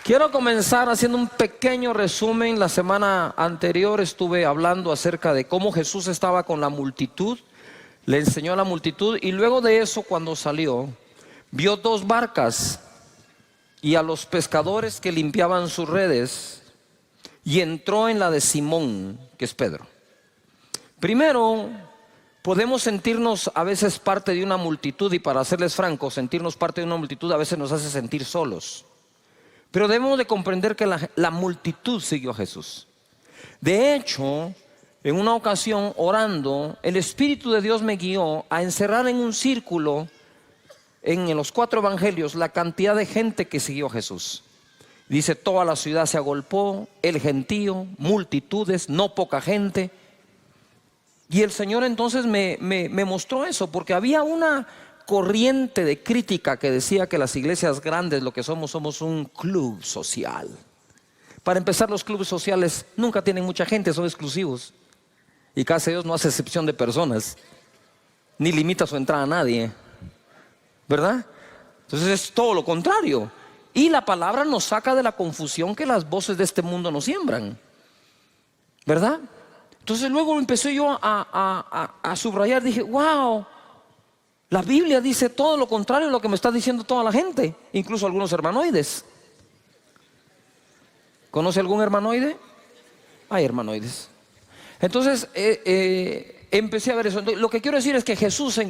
Quiero comenzar haciendo un pequeño resumen. La semana anterior estuve hablando acerca de cómo Jesús estaba con la multitud, le enseñó a la multitud y luego de eso, cuando salió, vio dos barcas y a los pescadores que limpiaban sus redes y entró en la de Simón, que es Pedro. Primero, podemos sentirnos a veces parte de una multitud, y para serles francos, sentirnos parte de una multitud a veces nos hace sentir solos. Pero debemos de comprender que la multitud siguió a Jesús. De hecho, en una ocasión orando, el Espíritu de Dios me guió a encerrar en un círculo en los 4 evangelios la cantidad de gente que siguió a Jesús. Dice: toda la ciudad se agolpó, el gentío, multitudes, no poca gente. Y el Señor entonces me mostró eso, porque había una corriente de crítica que decía que las iglesias grandes lo que somos un club social. Para empezar, los clubes sociales nunca tienen mucha gente, son exclusivos. Y casi Dios no hace excepción de personas, ni limita su entrada a nadie, ¿verdad? Entonces es todo lo contrario. Y la palabra nos saca de la confusión que las voces de este mundo nos siembran, ¿verdad? Entonces luego empecé yo a subrayar, dije: wow, la Biblia dice todo lo contrario de lo que me está diciendo toda la gente, incluso algunos hermanoides. ¿Conoce algún hermanoide? Hay hermanoides. Entonces empecé a ver eso. Lo que quiero decir es que Jesús,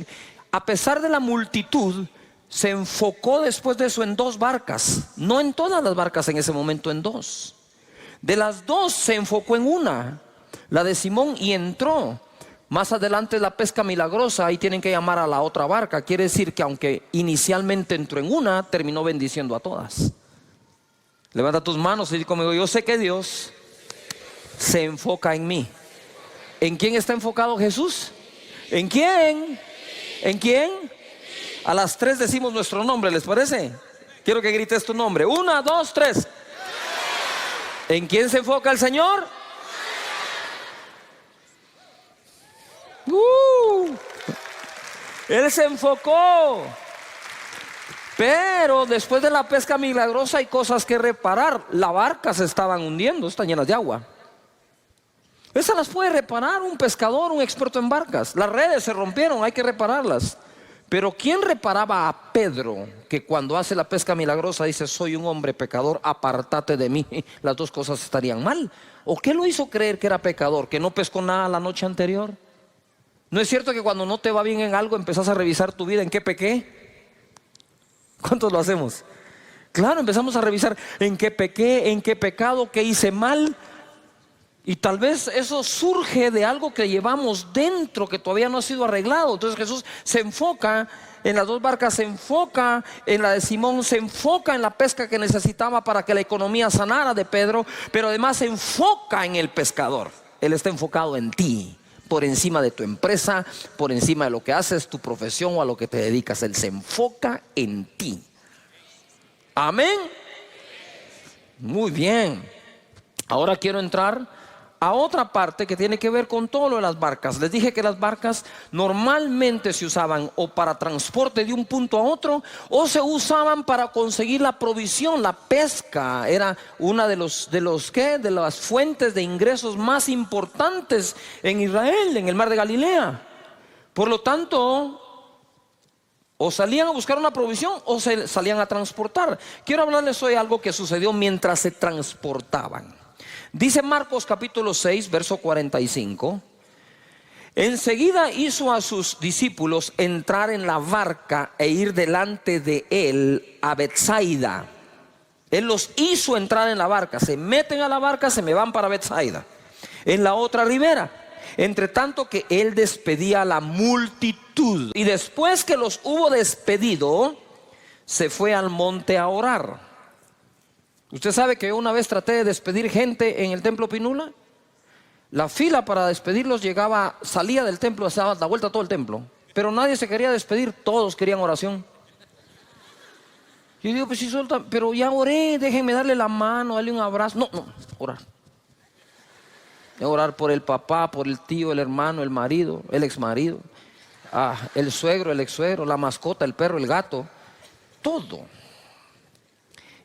a pesar de la multitud, se enfocó después de eso en 2 barcas. No en todas las barcas en ese momento, en 2. De las 2 se enfocó en una, la de Simón, y entró. Más adelante la pesca milagrosa, ahí tienen que llamar a la otra barca. Quiere decir que aunque inicialmente entró en una, terminó bendiciendo a todas. Levanta tus manos y di conmigo: yo sé que Dios se enfoca en mí. ¿En quién está enfocado Jesús? ¿En quién? ¿En quién? A las 3 decimos nuestro nombre, ¿les parece? Quiero que grites tu nombre. 1, 2, 3. ¿En quién se enfoca el Señor? Él se enfocó. Pero después de la pesca milagrosa hay cosas que reparar. La barca se estaban hundiendo, están llenas de agua. Esas las puede reparar un pescador, un experto en barcas. Las redes se rompieron, hay que repararlas. Pero ¿quién reparaba a Pedro, que cuando hace la pesca milagrosa dice: soy un hombre pecador, apártate de mí? Las 2 cosas estarían mal. ¿O qué lo hizo creer que era pecador? ¿Que no pescó nada la noche anterior? ¿No es cierto que cuando no te va bien en algo empezás a revisar tu vida? ¿En qué pequé? ¿Cuántos lo hacemos? Claro, empezamos a revisar en qué pequé, en qué pecado, qué hice mal. Y tal vez eso surge de algo que llevamos dentro, que todavía no ha sido arreglado. Entonces Jesús se enfoca en las 2 barcas, se enfoca en la de Simón, se enfoca en la pesca que necesitaba para que la economía sanara de Pedro, pero además se enfoca en el pescador. Él está enfocado en ti, por encima de tu empresa, por encima de lo que haces, tu profesión o a lo que te dedicas. Él se enfoca en ti. Amén. Muy bien. Ahora quiero entrar a otra parte que tiene que ver con todo lo de las barcas. Les dije que las barcas normalmente se usaban o para transporte de un punto a otro, o se usaban para conseguir la provisión. La pesca era una de las fuentes de ingresos más importantes en Israel, en el mar de Galilea. Por lo tanto, o salían a buscar una provisión o se salían a transportar. Quiero hablarles hoy algo que sucedió mientras se transportaban. Dice Marcos capítulo 6, verso 45. Enseguida hizo a sus discípulos entrar en la barca e ir delante de él a Betsaida. Él los hizo entrar en la barca. Se meten a la barca, se me van para Betsaida, en la otra ribera. Entre tanto que él despedía a la multitud. Y después que los hubo despedido, se fue al monte a orar. Usted sabe que yo una vez traté de despedir gente en el templo Pinula. La fila para despedirlos salía del templo, se daba la vuelta a todo el templo, pero nadie se quería despedir, todos querían oración. Yo digo: pues sí, suelta, pero ya oré, déjenme darle la mano, darle un abrazo. No, orar. Orar por el papá, por el tío, el hermano, el marido, el exmarido, el suegro, el ex suegro, la mascota, el perro, el gato, todo.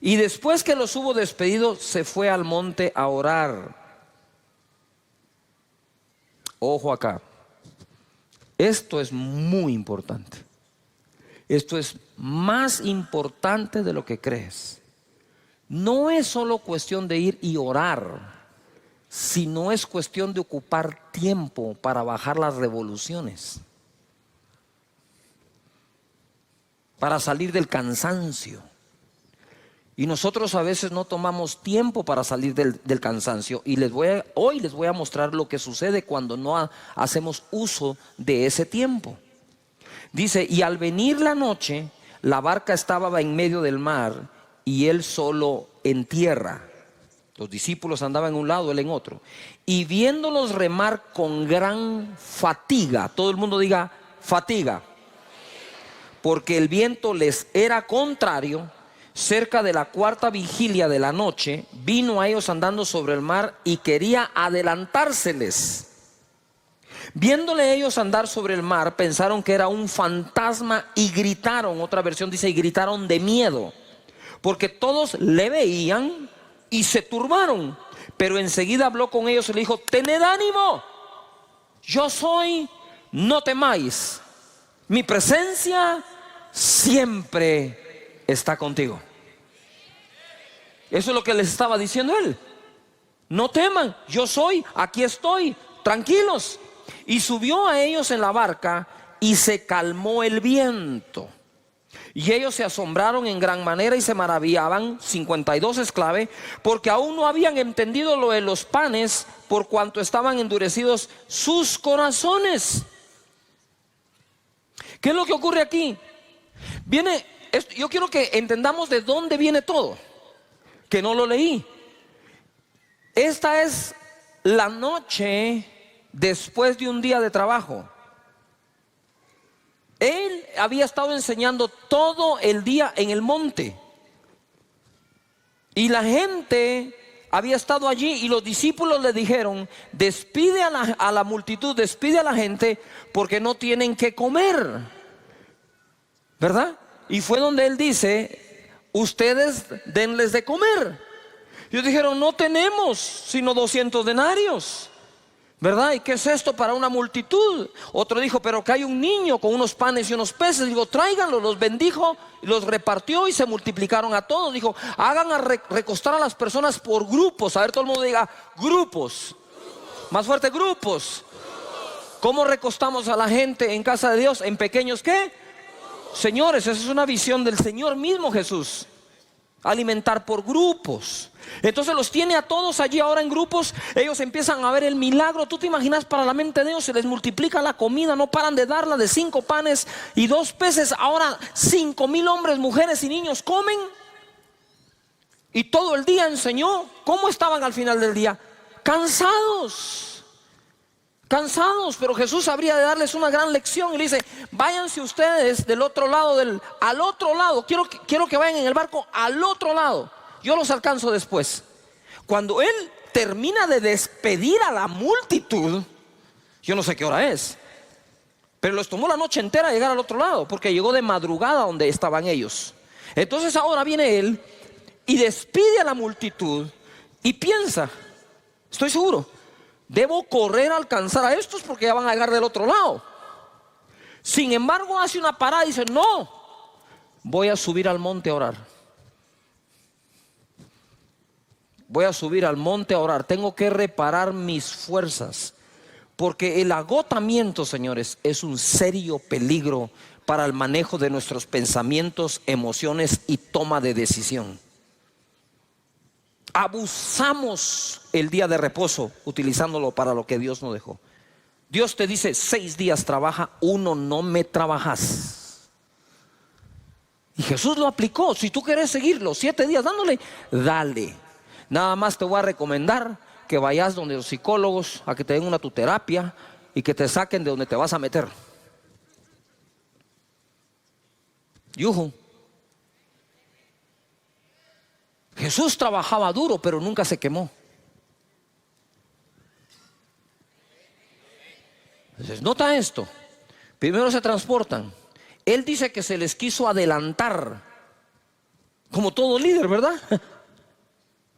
Y después que los hubo despedido, se fue al monte a orar. Ojo acá. Esto es muy importante. Esto es más importante de lo que crees. No es solo cuestión de ir y orar, sino es cuestión de ocupar tiempo para bajar las revoluciones, para salir del cansancio. Y nosotros a veces no tomamos tiempo para salir del cansancio. Y hoy les voy a mostrar lo que sucede cuando no hacemos uso de ese tiempo. Dice, y al venir la noche, la barca estaba en medio del mar y él solo en tierra. Los discípulos andaban en un lado, él en otro. Y viéndolos remar con gran fatiga, todo el mundo diga fatiga, porque el viento les era contrario, cerca de la cuarta vigilia de la noche, vino a ellos andando sobre el mar y quería adelantárseles. Viéndole ellos andar sobre el mar, pensaron que era un fantasma y gritaron, otra versión dice, y gritaron de miedo, porque todos le veían y se turbaron. Pero enseguida habló con ellos y le dijo, tened ánimo, yo soy, no temáis, mi presencia siempre está contigo. Eso es lo que les estaba diciendo él. No teman, yo soy, aquí estoy, tranquilos. Y subió a ellos en la barca y se calmó el viento. Y ellos se asombraron en gran manera y se maravillaban, 52 esclavos, porque aún no habían entendido lo de los panes, por cuanto estaban endurecidos sus corazones. ¿Qué es lo que ocurre aquí? Yo quiero que entendamos de dónde viene todo, que no lo leí. Esta es la noche después de un día de trabajo. Él había estado enseñando todo el día en el monte. Y la gente había estado allí y los discípulos le dijeron, despide a la multitud, despide a la gente porque no tienen que comer. ¿Verdad? Y fue donde él dice, ustedes denles de comer. Ellos dijeron, no tenemos sino 200 denarios. ¿Verdad? ¿Y qué es esto para una multitud? Otro dijo, pero que hay un niño con unos panes y unos peces. Digo, tráiganlos. Los bendijo, los repartió y se multiplicaron a todos. Dijo, hagan a recostar a las personas por grupos. A ver, todo el mundo diga, grupos. Más fuerte, grupos. ¿Cómo recostamos a la gente en casa de Dios? ¿En pequeños qué? Señores, esa es una visión del Señor mismo Jesús. Alimentar por grupos. Entonces los tiene a todos allí ahora en grupos. Ellos empiezan a ver el milagro. Tú te imaginas, para la mente de Dios se les multiplica la comida. No paran de darla, de 5 panes y 2 peces. Ahora 5,000 hombres, mujeres y niños comen. Y todo el día enseñó. ¿Cómo estaban al final del día? Cansados, pero Jesús habría de darles una gran lección y le dice, váyanse ustedes del otro lado, al otro lado. Quiero que vayan en el barco al otro lado. Yo los alcanzo después. Cuando él termina de despedir a la multitud, yo no sé qué hora es, pero les tomó la noche entera llegar al otro lado, porque llegó de madrugada donde estaban ellos. Entonces ahora viene él y despide a la multitud y piensa, estoy seguro, debo correr a alcanzar a estos porque ya van a llegar del otro lado. Sin embargo hace una parada y dice, no, voy a subir al monte a orar. Voy a subir al monte a orar. Tengo que reparar mis fuerzas, porque el agotamiento, señores, es un serio peligro para el manejo de nuestros pensamientos, emociones y toma de decisión. Abusamos el día de reposo utilizándolo para lo que Dios nos dejó. Dios te dice 6 días trabaja, 1 no me trabajas. Y Jesús lo aplicó. Si tú quieres seguir los 7 días dándole, dale. Nada más te voy a recomendar que vayas donde los psicólogos a que te den una tu terapia y que te saquen de donde te vas a meter. Yuhu. Jesús trabajaba duro, pero nunca se quemó. Entonces, nota esto. Primero se transportan. Él dice que se les quiso adelantar. Como todo líder, ¿verdad?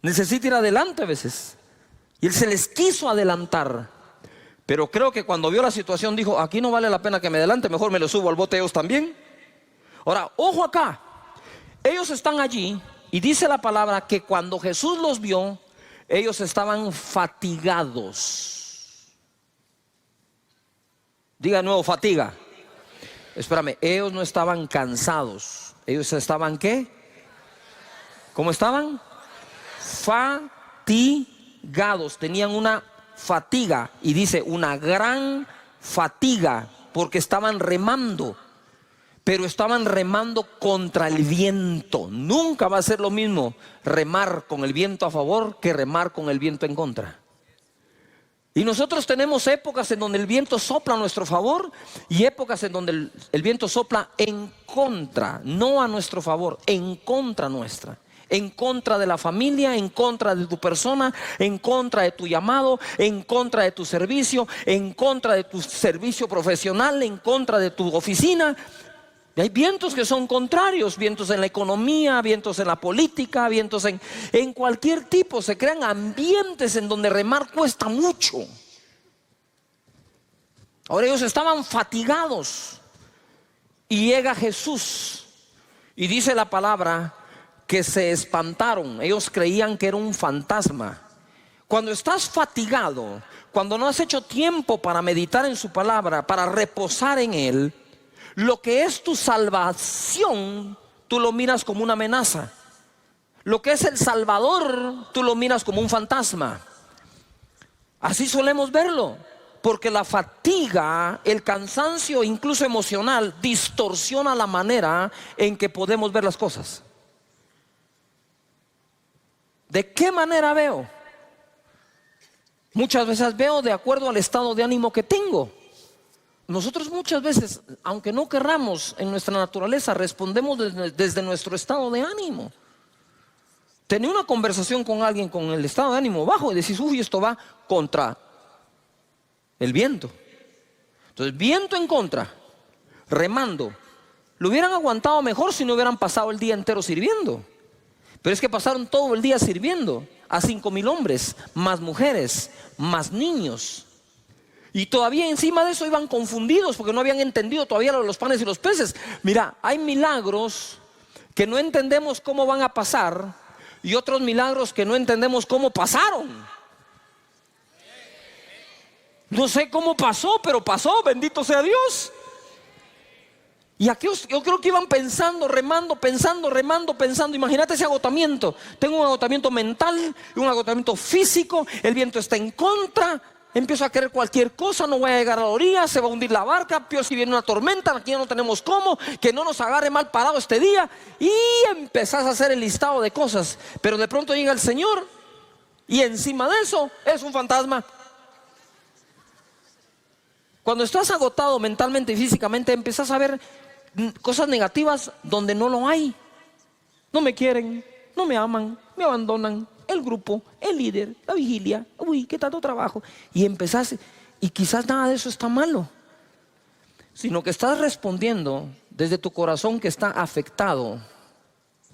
Necesita ir adelante a veces. Y él se les quiso adelantar. Pero creo que cuando vio la situación dijo, aquí no vale la pena que me adelante, mejor me lo subo al bote ellos también. Ahora, ojo acá. Ellos están allí y dice la palabra que cuando Jesús los vio, ellos estaban fatigados. Diga de nuevo, fatiga. Espérame, ellos no estaban cansados. Ellos estaban, ¿qué? ¿Cómo estaban? Fatigados. Tenían una fatiga. Y dice, una gran fatiga. Porque estaban remando. Pero estaban remando contra el viento. Nunca va a ser lo mismo remar con el viento a favor que remar con el viento en contra. Y nosotros tenemos épocas en donde el viento sopla a nuestro favor y épocas en donde el viento sopla en contra, no a nuestro favor, en contra nuestra. En contra de la familia, en contra de tu persona, en contra de tu llamado, en contra de tu servicio, en contra de tu servicio profesional, en contra de tu oficina. Y hay vientos que son contrarios, vientos en la economía, vientos en la política, vientos en cualquier tipo. Se crean ambientes en donde remar cuesta mucho. Ahora ellos estaban fatigados y llega Jesús y dice la palabra que se espantaron. Ellos creían que era un fantasma. Cuando estás fatigado, cuando no has hecho tiempo para meditar en su palabra, para reposar en él, lo que es tu salvación, tú lo miras como una amenaza. Lo que es el Salvador, tú lo miras como un fantasma. Así solemos verlo, porque la fatiga, el cansancio, incluso emocional, distorsiona la manera en que podemos ver las cosas. ¿De qué manera veo? Muchas veces veo de acuerdo al estado de ánimo que tengo. Nosotros muchas veces, aunque no querramos, en nuestra naturaleza respondemos desde nuestro estado de ánimo. Tenía una conversación con alguien con el estado de ánimo bajo y decís, uy, esto va contra el viento. Entonces, viento en contra, remando. Lo hubieran aguantado mejor si no hubieran pasado el día entero sirviendo. Pero es que pasaron todo el día sirviendo a 5,000 hombres, más mujeres, más niños. Y todavía encima de eso iban confundidos porque no habían entendido todavía lo de los panes y los peces. Mira, hay milagros que no entendemos cómo van a pasar y otros milagros que no entendemos cómo pasaron. No sé cómo pasó, pero pasó, bendito sea Dios. Y aquellos, yo creo que iban pensando, remando, pensando. Imagínate ese agotamiento. Tengo un agotamiento mental, un agotamiento físico, el viento está en contra. Empiezo a querer cualquier cosa, no voy a llegar a la orilla, se va a hundir la barca, peor si viene una tormenta, aquí ya no tenemos cómo, que no nos agarre mal parado este día. Y empezás a hacer el listado de cosas, pero de pronto llega el Señor y encima de eso es un fantasma. Cuando estás agotado mentalmente y físicamente, empezás a ver cosas negativas donde no lo hay. No me quieren, no me aman, me abandonan. El grupo, el líder, la vigilia, uy, qué tanto trabajo. Y empezás, y quizás nada de eso está malo, sino que estás respondiendo desde tu corazón que está afectado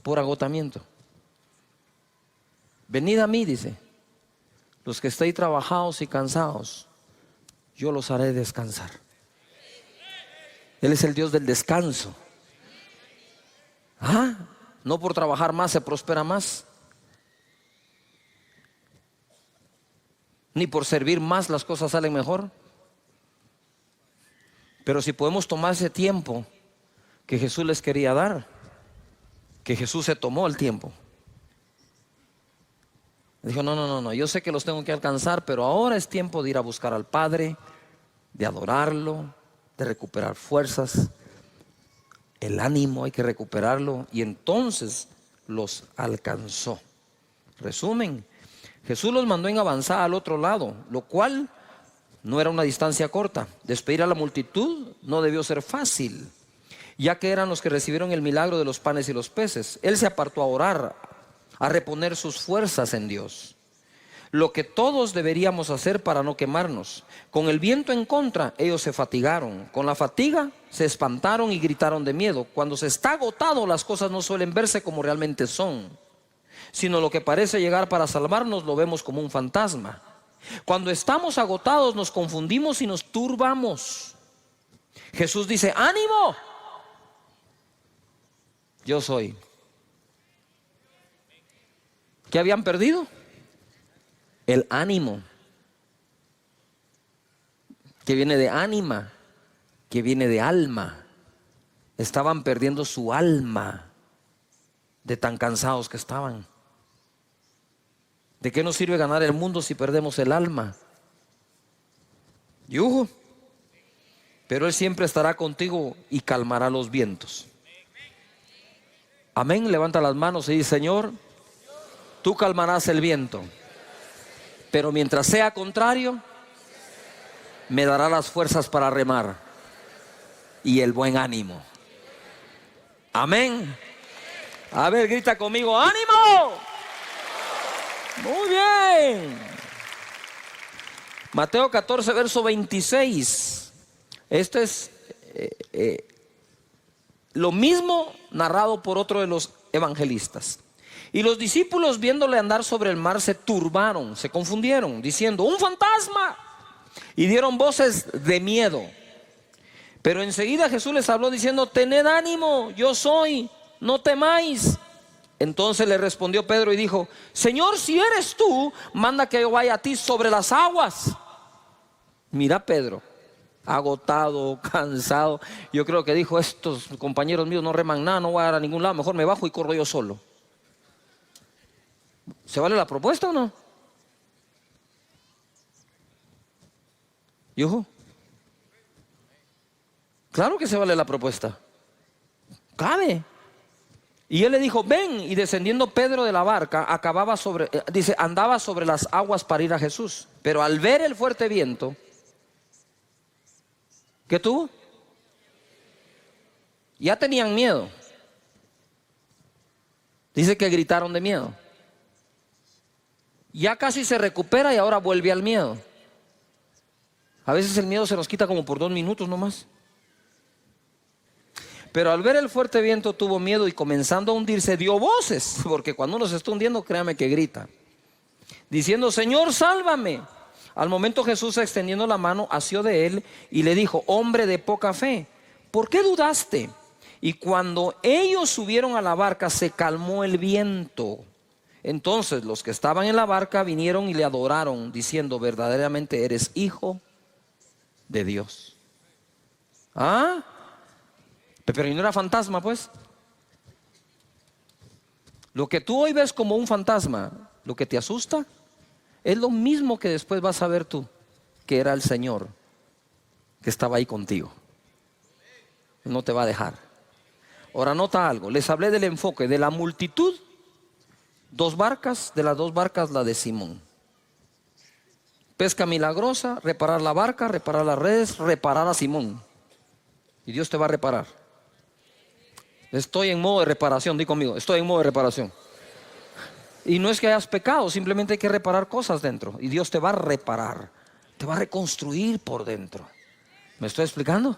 por agotamiento. Venid a mí, dice, los que estéis trabajados y cansados, yo los haré descansar. Él es el Dios del descanso. No por trabajar más se prospera más, ni por servir más las cosas salen mejor. Pero si podemos tomar ese tiempo que Jesús les quería dar, que Jesús se tomó el tiempo. Dijo, no, yo sé que los tengo que alcanzar, pero ahora es tiempo de ir a buscar al Padre, de adorarlo, de recuperar fuerzas. El ánimo hay que recuperarlo, y entonces los alcanzó. Resumen, Jesús los mandó en avanzada al otro lado, lo cual no era una distancia corta. Despedir a la multitud no debió ser fácil, ya que eran los que recibieron el milagro de los panes y los peces. Él se apartó a orar, a reponer sus fuerzas en Dios. lo que todos deberíamos hacer para no quemarnos. Con el viento en contra, ellos se fatigaron. Con la fatiga, se espantaron y gritaron de miedo. Cuando se está agotado, las cosas no suelen verse como realmente son, sino lo que parece llegar para salvarnos lo vemos como un fantasma. Cuando estamos agotados, nos confundimos y nos turbamos. Jesús dice: ánimo, yo soy. ¿Qué habían perdido? El ánimo, que viene de ánima, que viene de alma. Estaban perdiendo su alma de tan cansados que estaban. ¿De qué nos sirve ganar el mundo si perdemos el alma? Yujo. Pero Él siempre estará contigo y calmará los vientos. Amén. Levanta las manos y dice: Señor, tú calmarás el viento, pero mientras sea contrario, me dará las fuerzas para remar y el buen ánimo. Amén. A ver, grita conmigo: ánimo. Muy bien. Mateo 14, verso 26. Esto es lo mismo narrado por otro de los evangelistas. Y los discípulos, viéndole andar sobre el mar, se turbaron, se confundieron, diciendo: ¡un fantasma! Y dieron voces de miedo. Pero enseguida Jesús les habló diciendo: tened ánimo, yo soy, no temáis. Entonces le respondió Pedro y dijo: Señor, si eres tú, manda que yo vaya a ti sobre las aguas. Mira Pedro, agotado, cansado. Yo creo que dijo: estos compañeros míos no reman nada, no voy a dar a ningún lado, mejor me bajo y corro yo solo. ¿Se vale la propuesta o no? ¿Yujo? Claro que se vale la propuesta. Cabe. Y él le dijo: ven. Y descendiendo Pedro de la barca, andaba sobre las aguas para ir a Jesús. Pero al ver el fuerte viento, ¿qué tuvo? Ya tenían miedo. Dice que gritaron de miedo. Ya casi se recupera y ahora vuelve al miedo. A veces el miedo se nos quita como por 2 minutos nomás. Pero al ver el fuerte viento tuvo miedo y comenzando a hundirse dio voces, porque cuando uno se está hundiendo, créame que grita, diciendo: Señor, sálvame. Al momento Jesús, extendiendo la mano, asió de él y le dijo: hombre de poca fe, ¿por qué dudaste? Y cuando ellos subieron a la barca, se calmó el viento. Entonces los que estaban en la barca vinieron y le adoraron, diciendo: verdaderamente eres hijo de Dios. ¿Ah? Pero no era fantasma, pues. Lo que tú hoy ves como un fantasma, lo que te asusta, es lo mismo que después vas a ver tú, que era el Señor que estaba ahí contigo. No te va a dejar. Ahora nota algo, les hablé del enfoque de la multitud, 2 barcas, de las 2 barcas la de Simón. Pesca milagrosa, reparar la barca, reparar las redes, reparar a Simón. Y Dios te va a reparar. Estoy en modo de reparación, di conmigo, estoy en modo de reparación. Y no es que hayas pecado, simplemente hay que reparar cosas dentro. Y Dios te va a reparar, te va a reconstruir por dentro. ¿Me estoy explicando?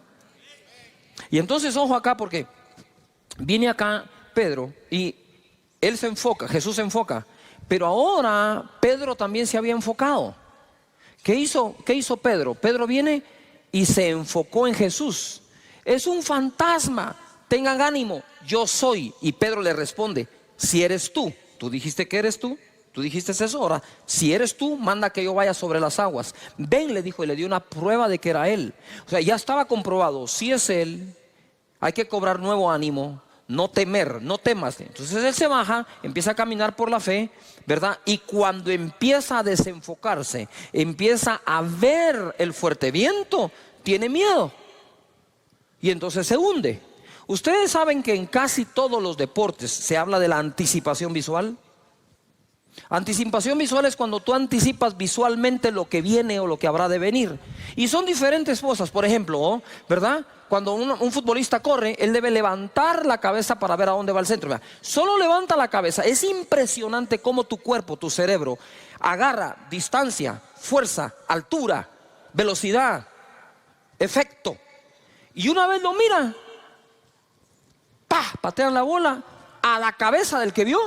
Y entonces ojo acá, porque viene acá Pedro y él se enfoca, Jesús se enfoca. Pero ahora Pedro también se había enfocado. ¿Qué hizo Pedro? Pedro viene y se enfocó en Jesús. Es un fantasma. Tengan ánimo, yo soy. Y Pedro le responde: si eres tú, tú dijiste que eres tú, tú dijiste eso, ahora si eres tú, manda que yo vaya sobre las aguas. Ven, le dijo, y le dio una prueba de que era él. O sea, ya estaba comprobado, si es él, hay que cobrar nuevo ánimo, no temer, no temas. Entonces él se baja, empieza a caminar por la fe, ¿verdad? Y cuando empieza a desenfocarse, empieza a ver el fuerte viento, tiene miedo. Y entonces se hunde. Ustedes saben que en casi todos los deportes se habla de la anticipación visual. Anticipación visual es cuando tú anticipas visualmente lo que viene o lo que habrá de venir. Y son diferentes cosas. Por ejemplo, ¿verdad? Cuando un futbolista corre, él debe levantar la cabeza para ver a dónde va el centro. Mira, solo levanta la cabeza. Es impresionante cómo tu cuerpo, tu cerebro, agarra distancia, fuerza, altura, velocidad, efecto. Y una vez lo mira, ¡pah!, patean la bola a la cabeza del que vio.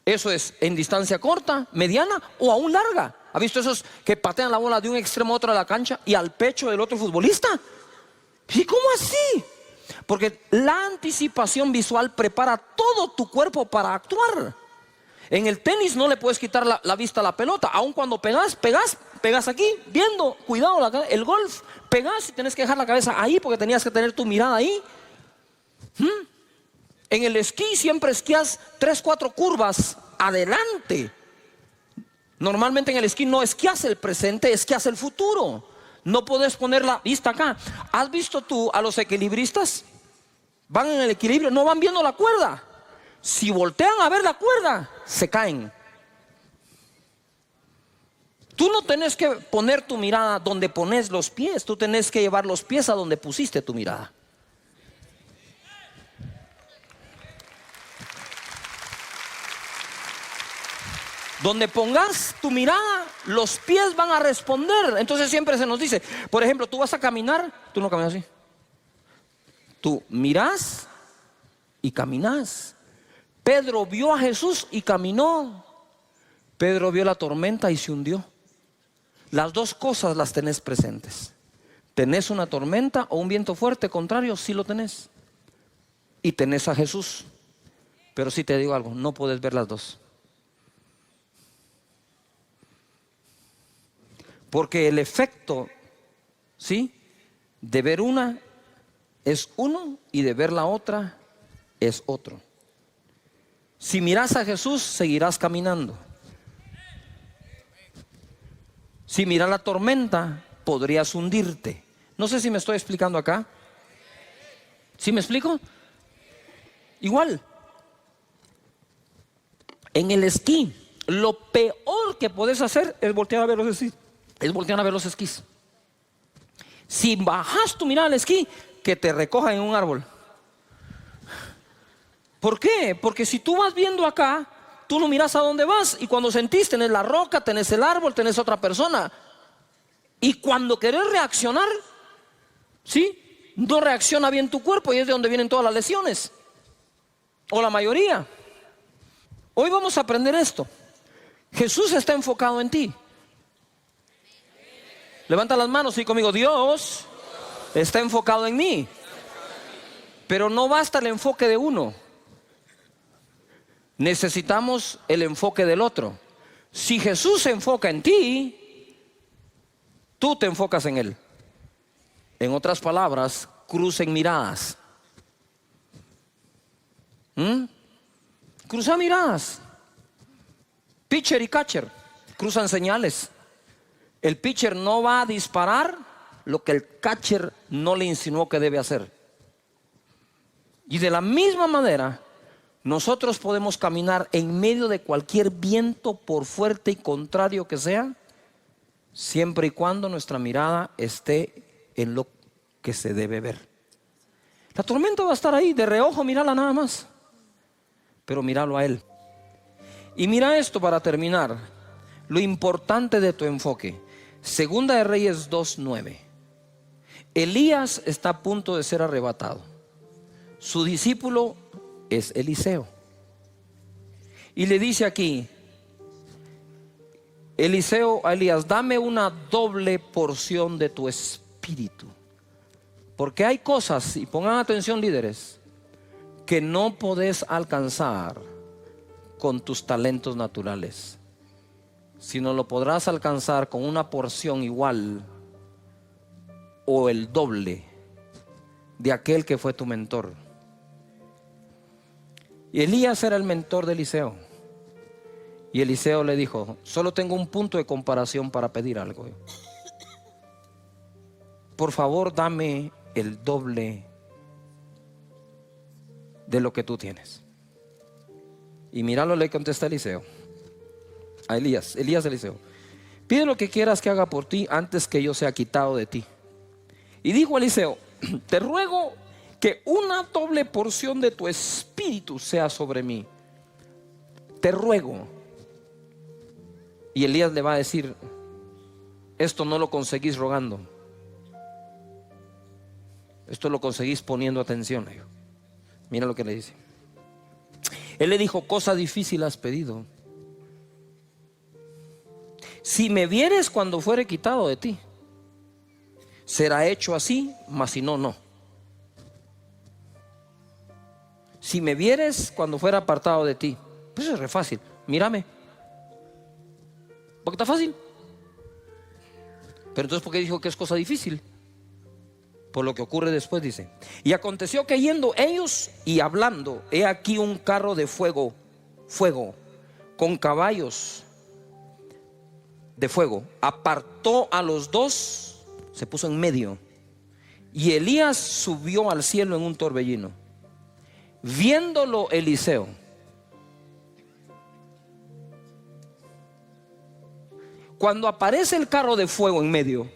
Eso es en distancia corta, mediana o aún larga. ¿Ha visto esos que patean la bola de un extremo a otro de la cancha y al pecho del otro futbolista? ¿Y cómo así? Porque la anticipación visual prepara todo tu cuerpo para actuar. En el tenis no le puedes quitar la vista a la pelota. Aun cuando pegas aquí, viendo, cuidado, el golf, pegas y tenés que dejar la cabeza ahí porque tenías que tener tu mirada ahí. En el esquí siempre esquías 3, 4 curvas adelante. Normalmente en el esquí no esquías el presente, esquías el futuro. No puedes poner la vista acá. ¿Has visto tú a los equilibristas? Van en el equilibrio, no van viendo la cuerda. Si voltean a ver la cuerda, se caen. Tú no tenés que poner tu mirada donde pones los pies. Tú tenés que llevar los pies a donde pusiste tu mirada. Donde pongas tu mirada, los pies van a responder. Entonces siempre se nos dice, por ejemplo, tú vas a caminar, tú no caminas así. Tú mirás y caminás. Pedro vio a Jesús y caminó. Pedro vio la tormenta y se hundió. Las dos cosas las tenés presentes. ¿Tenés una tormenta o un viento fuerte contrario? Sí lo tenés. Y tenés a Jesús. Pero sí te digo algo, no puedes ver las dos. Porque el efecto, ¿sí?, de ver una es uno y de ver la otra es otro. Si miras a Jesús, seguirás caminando. Si miras la tormenta, podrías hundirte. No sé si me estoy explicando acá. ¿Sí me explico? Igual. En el esquí, lo peor que puedes hacer es voltear a ver los esquís. Si bajas tu mirada al esquí, que te recojan en un árbol. ¿Por qué? Porque si tú vas viendo acá, tú no miras a dónde vas. Y cuando sentís, tenés la roca, tenés el árbol, tenés otra persona. Y cuando querés reaccionar, ¿sí?, no reacciona bien tu cuerpo y es de donde vienen todas las lesiones. O la mayoría. Hoy vamos a aprender esto. Jesús está enfocado en ti. Levanta las manos y conmigo, Dios está enfocado en mí. Pero no basta el enfoque de uno. Necesitamos el enfoque del otro. Si Jesús se enfoca en ti, tú te enfocas en Él. En otras palabras, crucen miradas. Cruzan miradas. Pitcher y catcher cruzan señales. El pitcher no va a disparar lo que el catcher no le insinuó que debe hacer. Y de la misma manera, nosotros podemos caminar en medio de cualquier viento, por fuerte y contrario que sea, siempre y cuando nuestra mirada esté en lo que se debe ver. La tormenta va a estar ahí, de reojo, mírala nada más, pero míralo a Él. Y mira esto para terminar, lo importante de tu enfoque. Segunda de Reyes 2:9. Elías está a punto de ser arrebatado. Su discípulo es Eliseo. Y le dice aquí Eliseo a Elías: dame una doble porción de tu espíritu. Porque hay cosas, y pongan atención líderes, que no podés alcanzar con tus talentos naturales, sino lo podrás alcanzar con una porción igual o el doble de aquel que fue tu mentor. Y Elías era el mentor de Eliseo. Y Eliseo le dijo: solo tengo un punto de comparación para pedir algo. Por favor, dame el doble de lo que tú tienes. Y mira lo que le contesta Eliseo a Elías, Eliseo: pide lo que quieras que haga por ti antes que yo sea quitado de ti. Y dijo Eliseo: te ruego que una doble porción de tu espíritu sea sobre mí. Te ruego. Y Elías le va a decir: esto no lo conseguís rogando, esto lo conseguís poniendo atención. Mira lo que le dice. Él le dijo: cosa difícil has pedido. Si me vieres cuando fuere quitado de ti, será hecho así, mas si no, no. Si me vieres cuando fuera apartado de ti, pues eso es re fácil. Mírame, porque está fácil. Pero entonces, ¿por qué dijo que es cosa difícil? Por lo que ocurre después, dice: y aconteció que yendo ellos y hablando, he aquí un carro de fuego, con caballos de fuego, apartó a los dos, se puso en medio, y Elías subió al cielo en un torbellino. Viéndolo Eliseo, cuando aparece el carro de fuego en medio,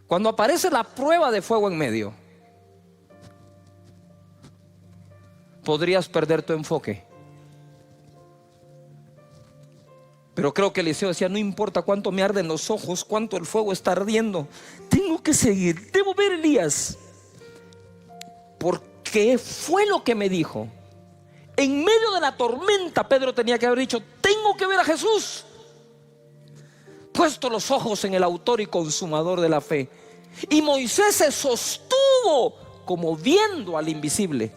cuando aparece la prueba de fuego en medio, podrías perder tu enfoque. Pero creo que Eliseo decía: no importa cuánto me arden los ojos, cuánto el fuego está ardiendo, tengo que seguir, debo ver a Elías, porque fue lo que me dijo. En medio de la tormenta, Pedro tenía que haber dicho: tengo que ver a Jesús. Puesto los ojos en el autor y consumador de la fe. Y Moisés se sostuvo como viendo al invisible.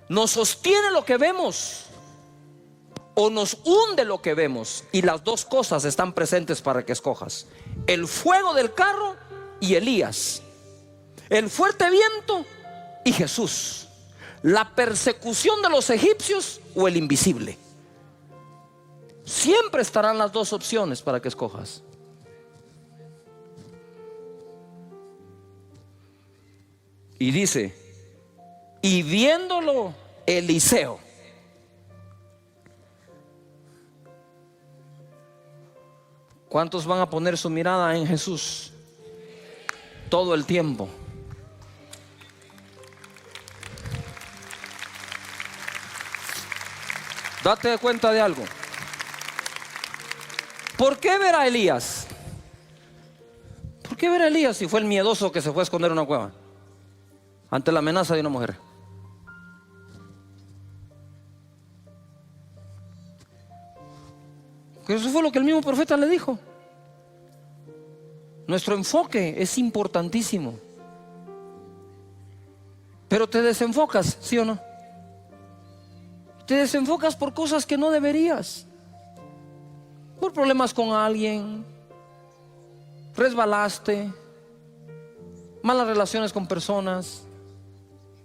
Nos sostiene lo que vemos o nos hunde lo que vemos, y las dos cosas están presentes para que escojas: el fuego del carro y Elías, el fuerte viento y Jesús, la persecución de los egipcios o el invisible. Siempre estarán las dos opciones para que escojas. Y dice: y viéndolo Eliseo. ¿Cuántos van a poner su mirada en Jesús todo el tiempo? Date cuenta de algo. ¿Por qué ver a Elías? ¿Por qué ver a Elías si fue el miedoso que se fue a esconder en una cueva ante la amenaza de una mujer? Que eso fue lo que el mismo profeta le dijo. Nuestro enfoque es importantísimo. Pero te desenfocas, ¿sí o no? Te desenfocas por cosas que no deberías. Por problemas con alguien, resbalaste, malas relaciones con personas,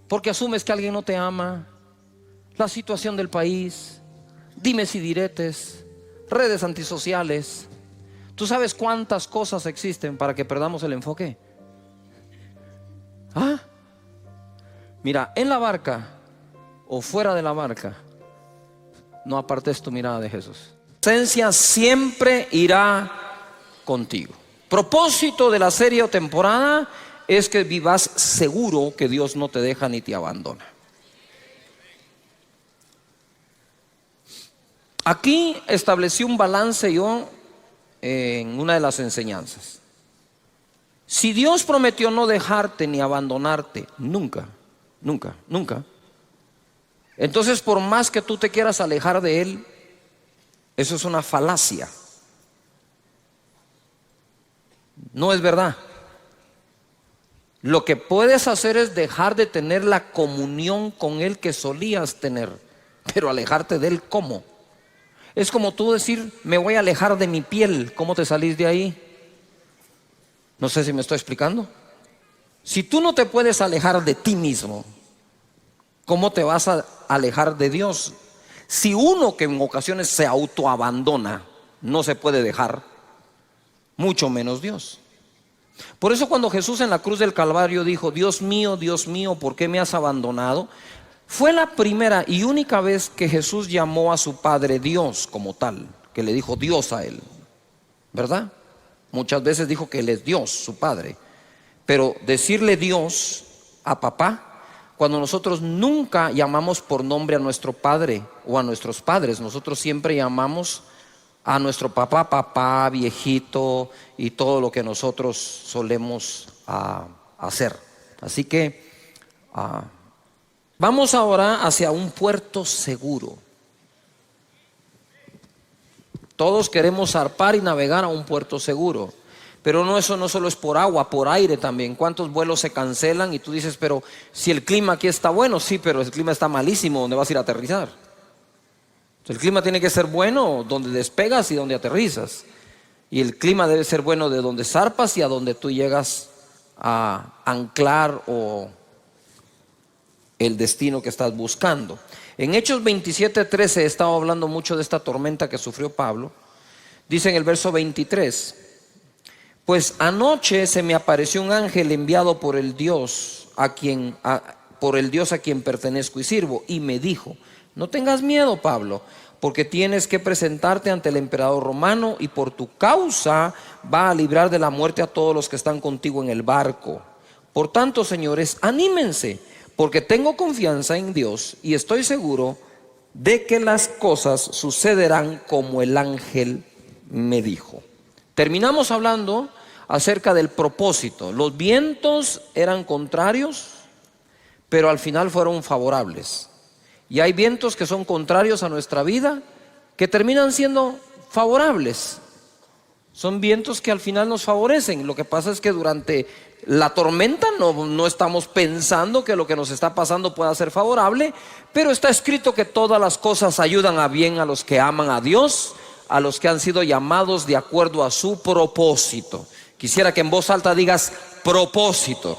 porque asumes que alguien no te ama, la situación del país, dimes y diretes, redes antisociales. ¿Tú sabes cuántas cosas existen para que perdamos el enfoque? Mira, en la barca o fuera de la barca, no apartes tu mirada de Jesús. La presencia siempre irá contigo. Propósito de la serie o temporada es que vivas seguro que Dios no te deja ni te abandona. Aquí establecí un balance yo en una de las enseñanzas. Si Dios prometió no dejarte ni abandonarte, nunca, nunca, nunca, entonces por más que tú te quieras alejar de Él, eso es una falacia. No es verdad. Lo que puedes hacer es dejar de tener la comunión con Él que solías tener, pero alejarte de Él, ¿cómo? Es como tú decir: me voy a alejar de mi piel. ¿Cómo te salís de ahí? No sé si me estoy explicando. Si tú no te puedes alejar de ti mismo, ¿cómo te vas a alejar de Dios? Si uno que en ocasiones se autoabandona no se puede dejar, mucho menos Dios. Por eso cuando Jesús en la cruz del Calvario dijo: Dios mío, ¿por qué me has abandonado?, Fue la primera y única vez que Jesús llamó a su Padre Dios como tal, que le dijo Dios a él, ¿verdad? Muchas veces dijo que él es Dios, su Padre. Pero decirle Dios a papá, cuando nosotros nunca llamamos por nombre a nuestro padre o a nuestros padres, nosotros siempre llamamos a nuestro papá, papá, viejito y todo lo que nosotros solemos hacer. Así que vamos ahora hacia un puerto seguro. Todos queremos zarpar y navegar a un puerto seguro. Pero no, eso no solo es por agua, por aire también. ¿Cuántos vuelos se cancelan? Y tú dices, pero si el clima aquí está bueno, sí, pero el clima está malísimo, ¿dónde vas a ir a aterrizar? El clima tiene que ser bueno donde despegas y donde aterrizas. Y el clima debe ser bueno de donde zarpas y a donde tú llegas a anclar o el destino que estás buscando. En Hechos 27:13 he estado hablando mucho de esta tormenta que sufrió Pablo. Dice en el verso 23: pues anoche se me apareció un ángel enviado por el Dios a quien pertenezco y sirvo, y me dijo: no tengas miedo, Pablo, porque tienes que presentarte ante el emperador romano, y por tu causa va a librar de la muerte a todos los que están contigo en el barco. Por tanto, señores, anímense, porque tengo confianza en Dios y estoy seguro de que las cosas sucederán como el ángel me dijo. Terminamos hablando acerca del propósito. Los vientos eran contrarios, pero al final fueron favorables. Y hay vientos que son contrarios a nuestra vida, que terminan siendo favorables. Son vientos que al final nos favorecen. Lo que pasa es que durante la tormenta no estamos pensando que lo que nos está pasando pueda ser favorable, pero está escrito que todas las cosas ayudan a bien a los que aman a Dios, a los que han sido llamados de acuerdo a su propósito. Quisiera que en voz alta digas propósito.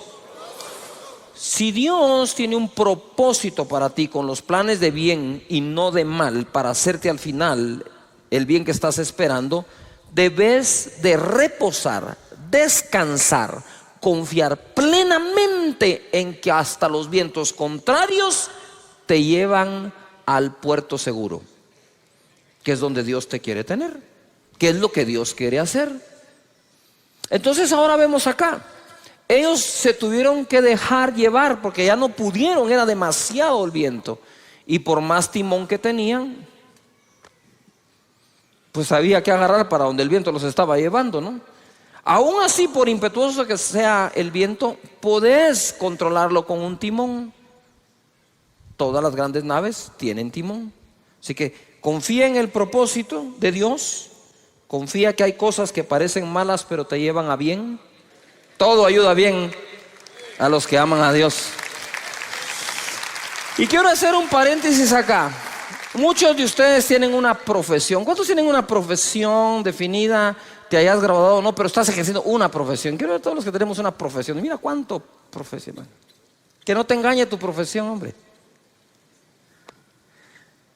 Si Dios tiene un propósito para ti con los planes de bien y no de mal, para hacerte al final el bien que estás esperando, debes de reposar, descansar, confiar plenamente en que hasta los vientos contrarios te llevan al puerto seguro, que es donde Dios te quiere tener, que es lo que Dios quiere hacer. Entonces ahora vemos acá, ellos se tuvieron que dejar llevar porque ya no pudieron, era demasiado el viento, y por más timón que tenían, pues había que agarrar para donde el viento los estaba llevando, ¿no? Aún así, por impetuoso que sea el viento, podés controlarlo con un timón. Todas las grandes naves tienen timón. Así que confía en el propósito de Dios. Confía que hay cosas que parecen malas pero te llevan a bien. Todo ayuda bien a los que aman a Dios. Y quiero hacer un paréntesis acá. Muchos de ustedes tienen una profesión. ¿Cuántos tienen una profesión definida? Te hayas graduado o no, pero estás ejerciendo una profesión. Quiero ver a todos los que tenemos una profesión. Mira cuánto profesional. Que no te engañe tu profesión, hombre.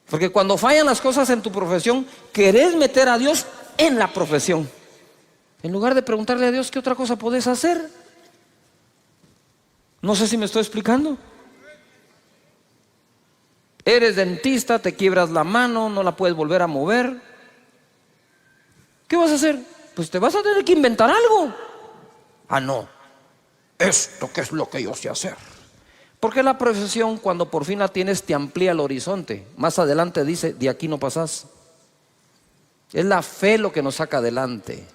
Porque cuando fallan las cosas en tu profesión, querés meter a Dios en la profesión, en lugar de preguntarle a Dios qué otra cosa podés hacer. No sé si me estoy explicando. Eres dentista, te quiebras la mano, no la puedes volver a mover. ¿Qué vas a hacer? Pues te vas a tener que inventar algo. Ah, no, esto que es lo que yo sé hacer. Porque la profesión, cuando por fin la tienes, te amplía el horizonte. Más adelante dice, de aquí no pasás. Es la fe lo que nos saca adelante,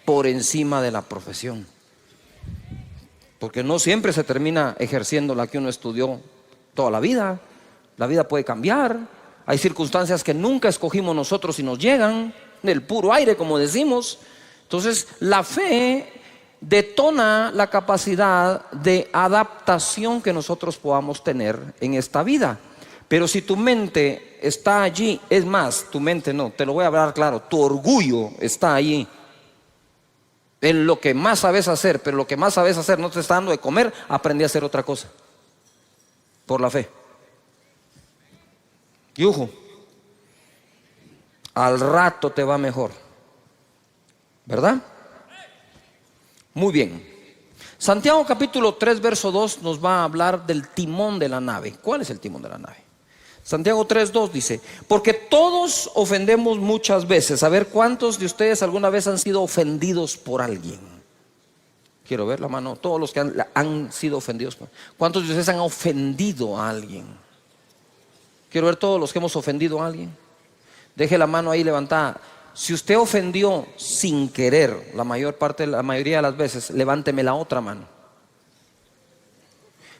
por encima de la profesión. Porque no siempre se termina ejerciendo la que uno estudió toda la vida. La vida puede cambiar. Hay circunstancias que nunca escogimos nosotros y nos llegan del puro aire, como decimos. Entonces la fe detona la capacidad de adaptación que nosotros podamos tener en esta vida. Pero si tu mente está allí, es más, tu mente no, te lo voy a hablar claro, tu orgullo está allí en lo que más sabes hacer, pero lo que más sabes hacer no te está dando de comer, aprendí a hacer otra cosa por la fe. Y ojo, al rato te va mejor, ¿verdad? Muy bien. Santiago capítulo 3 verso 2 nos va a hablar del timón de la nave. ¿Cuál es el timón de la nave? Santiago 3:2 dice: porque todos ofendemos muchas veces. A ver, ¿cuántos de ustedes alguna vez han sido ofendidos por alguien? Quiero ver la mano. Todos los que han sido ofendidos. ¿Cuántos de ustedes han ofendido a alguien? Quiero ver todos los que hemos ofendido a alguien. Deje la mano ahí levantada. Si usted ofendió sin querer, la mayoría de las veces, levánteme la otra mano.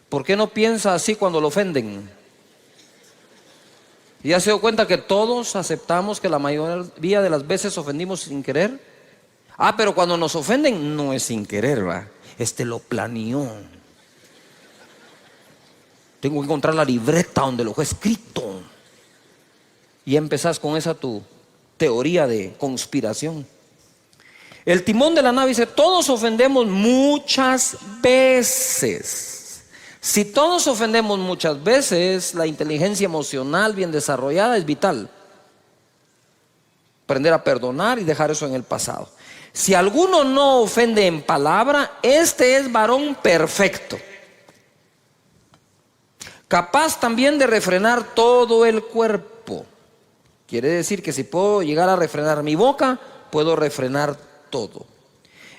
¿Por qué no piensa así cuando lo ofenden? ¿Ya se dio cuenta que todos aceptamos que la mayoría de las veces ofendimos sin querer? Pero cuando nos ofenden no es sin querer, ¿va? Lo planeó. Tengo que encontrar la libreta donde lo fue escrito. Y empezás con esa tu teoría de conspiración. El timón de la nave dice: todos ofendemos muchas veces. Si todos ofendemos muchas veces, la inteligencia emocional bien desarrollada es vital. Aprender a perdonar y dejar eso en el pasado. Si alguno no ofende en palabra, este es varón perfecto, capaz también de refrenar todo el cuerpo. Quiere decir que si puedo llegar a refrenar mi boca, puedo refrenar todo.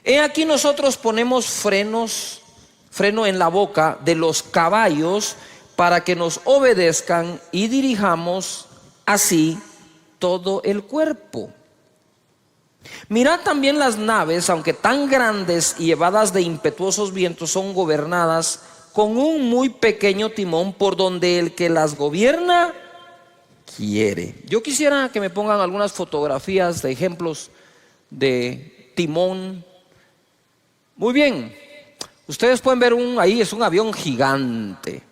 He aquí nosotros ponemos freno en la boca de los caballos para que nos obedezcan y dirijamos así todo el cuerpo. Mirad también las naves, aunque tan grandes y llevadas de impetuosos vientos, son gobernadas con un muy pequeño timón por donde el que las gobierna quiere. Yo quisiera que me pongan algunas fotografías de ejemplos de timón. Muy bien, ustedes pueden ver ahí es un avión gigante.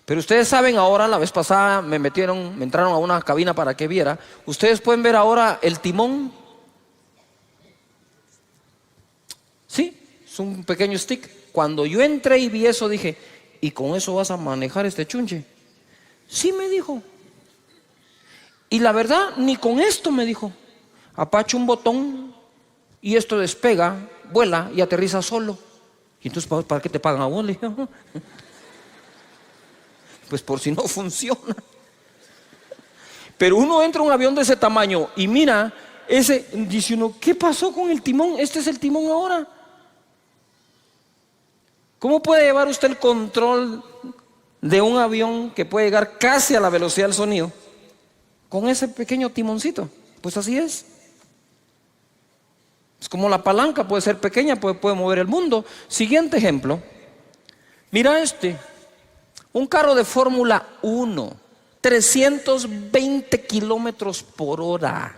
Pero ustedes saben ahora, la vez pasada me entraron a una cabina para que viera. Ustedes pueden ver ahora el timón. Sí, es un pequeño stick. Cuando yo entré y vi eso dije: ¿y con eso vas a manejar este chunche? Sí, me dijo. Y la verdad, ni con esto, me dijo. Apacha un botón y esto despega, vuela y aterriza solo. Y entonces, ¿para qué te pagan a vos? Le dije: pues por si no funciona. Pero uno entra a un avión de ese tamaño y mira, dice uno: ¿qué pasó con el timón? Este es el timón ahora. ¿Cómo puede llevar usted el control de un avión que puede llegar casi a la velocidad del sonido con ese pequeño timoncito? Pues así es. Es como la palanca, puede ser pequeña, puede mover el mundo. Siguiente ejemplo. Mira un carro de Fórmula 1, 320 kilómetros por hora.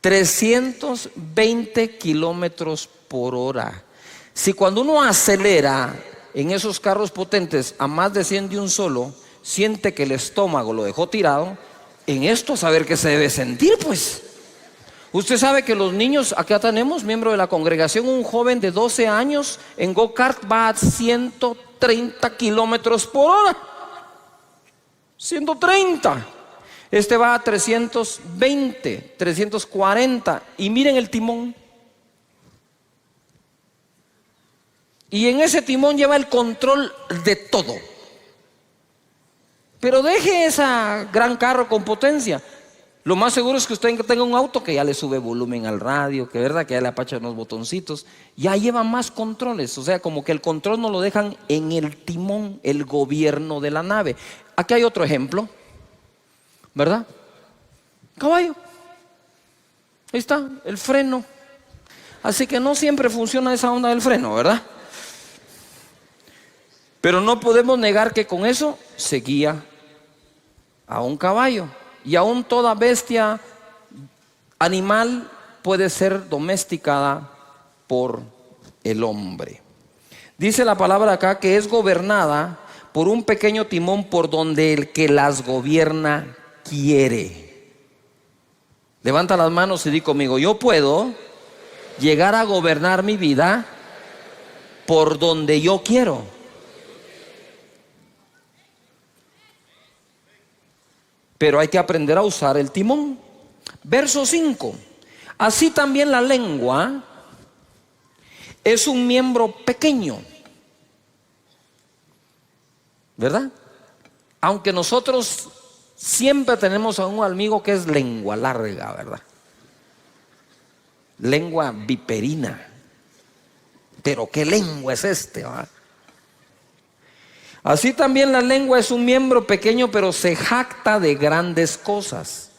320 kilómetros por hora. Si cuando uno acelera en esos carros potentes a más de 100 de un solo, siente que el estómago lo dejó tirado, en esto saber qué se debe sentir, pues. Usted sabe que los niños, acá tenemos miembro de la congregación, un joven de 12 años en go-kart va a 130 kilómetros por hora. 130. Este va a 320, 340. Y miren el timón. Y en ese timón lleva el control de todo. Pero deje ese gran carro con potencia. Lo más seguro es que usted tenga un auto que ya le sube volumen al radio, que verdad que ya le apacha unos botoncitos, ya lleva más controles. O sea, como que el control no lo dejan en el timón, el gobierno de la nave. Aquí hay otro ejemplo, ¿verdad? Caballo. Ahí está, el freno. Así que no siempre funciona esa onda del freno, ¿verdad? Pero no podemos negar que con eso se guía a un caballo. Y aún toda bestia animal puede ser domesticada por el hombre. Dice la palabra acá que es gobernada por un pequeño timón por donde el que las gobierna quiere. Levanta las manos y di conmigo: yo puedo llegar a gobernar mi vida por donde yo quiero. Pero hay que aprender a usar el timón. Verso 5. Así también la lengua es un miembro pequeño, ¿verdad? Aunque nosotros siempre tenemos a un amigo que es lengua larga, ¿verdad? Lengua viperina. Pero ¿qué lengua es este, ¿verdad? Así también la lengua es un miembro pequeño, pero se jacta de grandes cosas.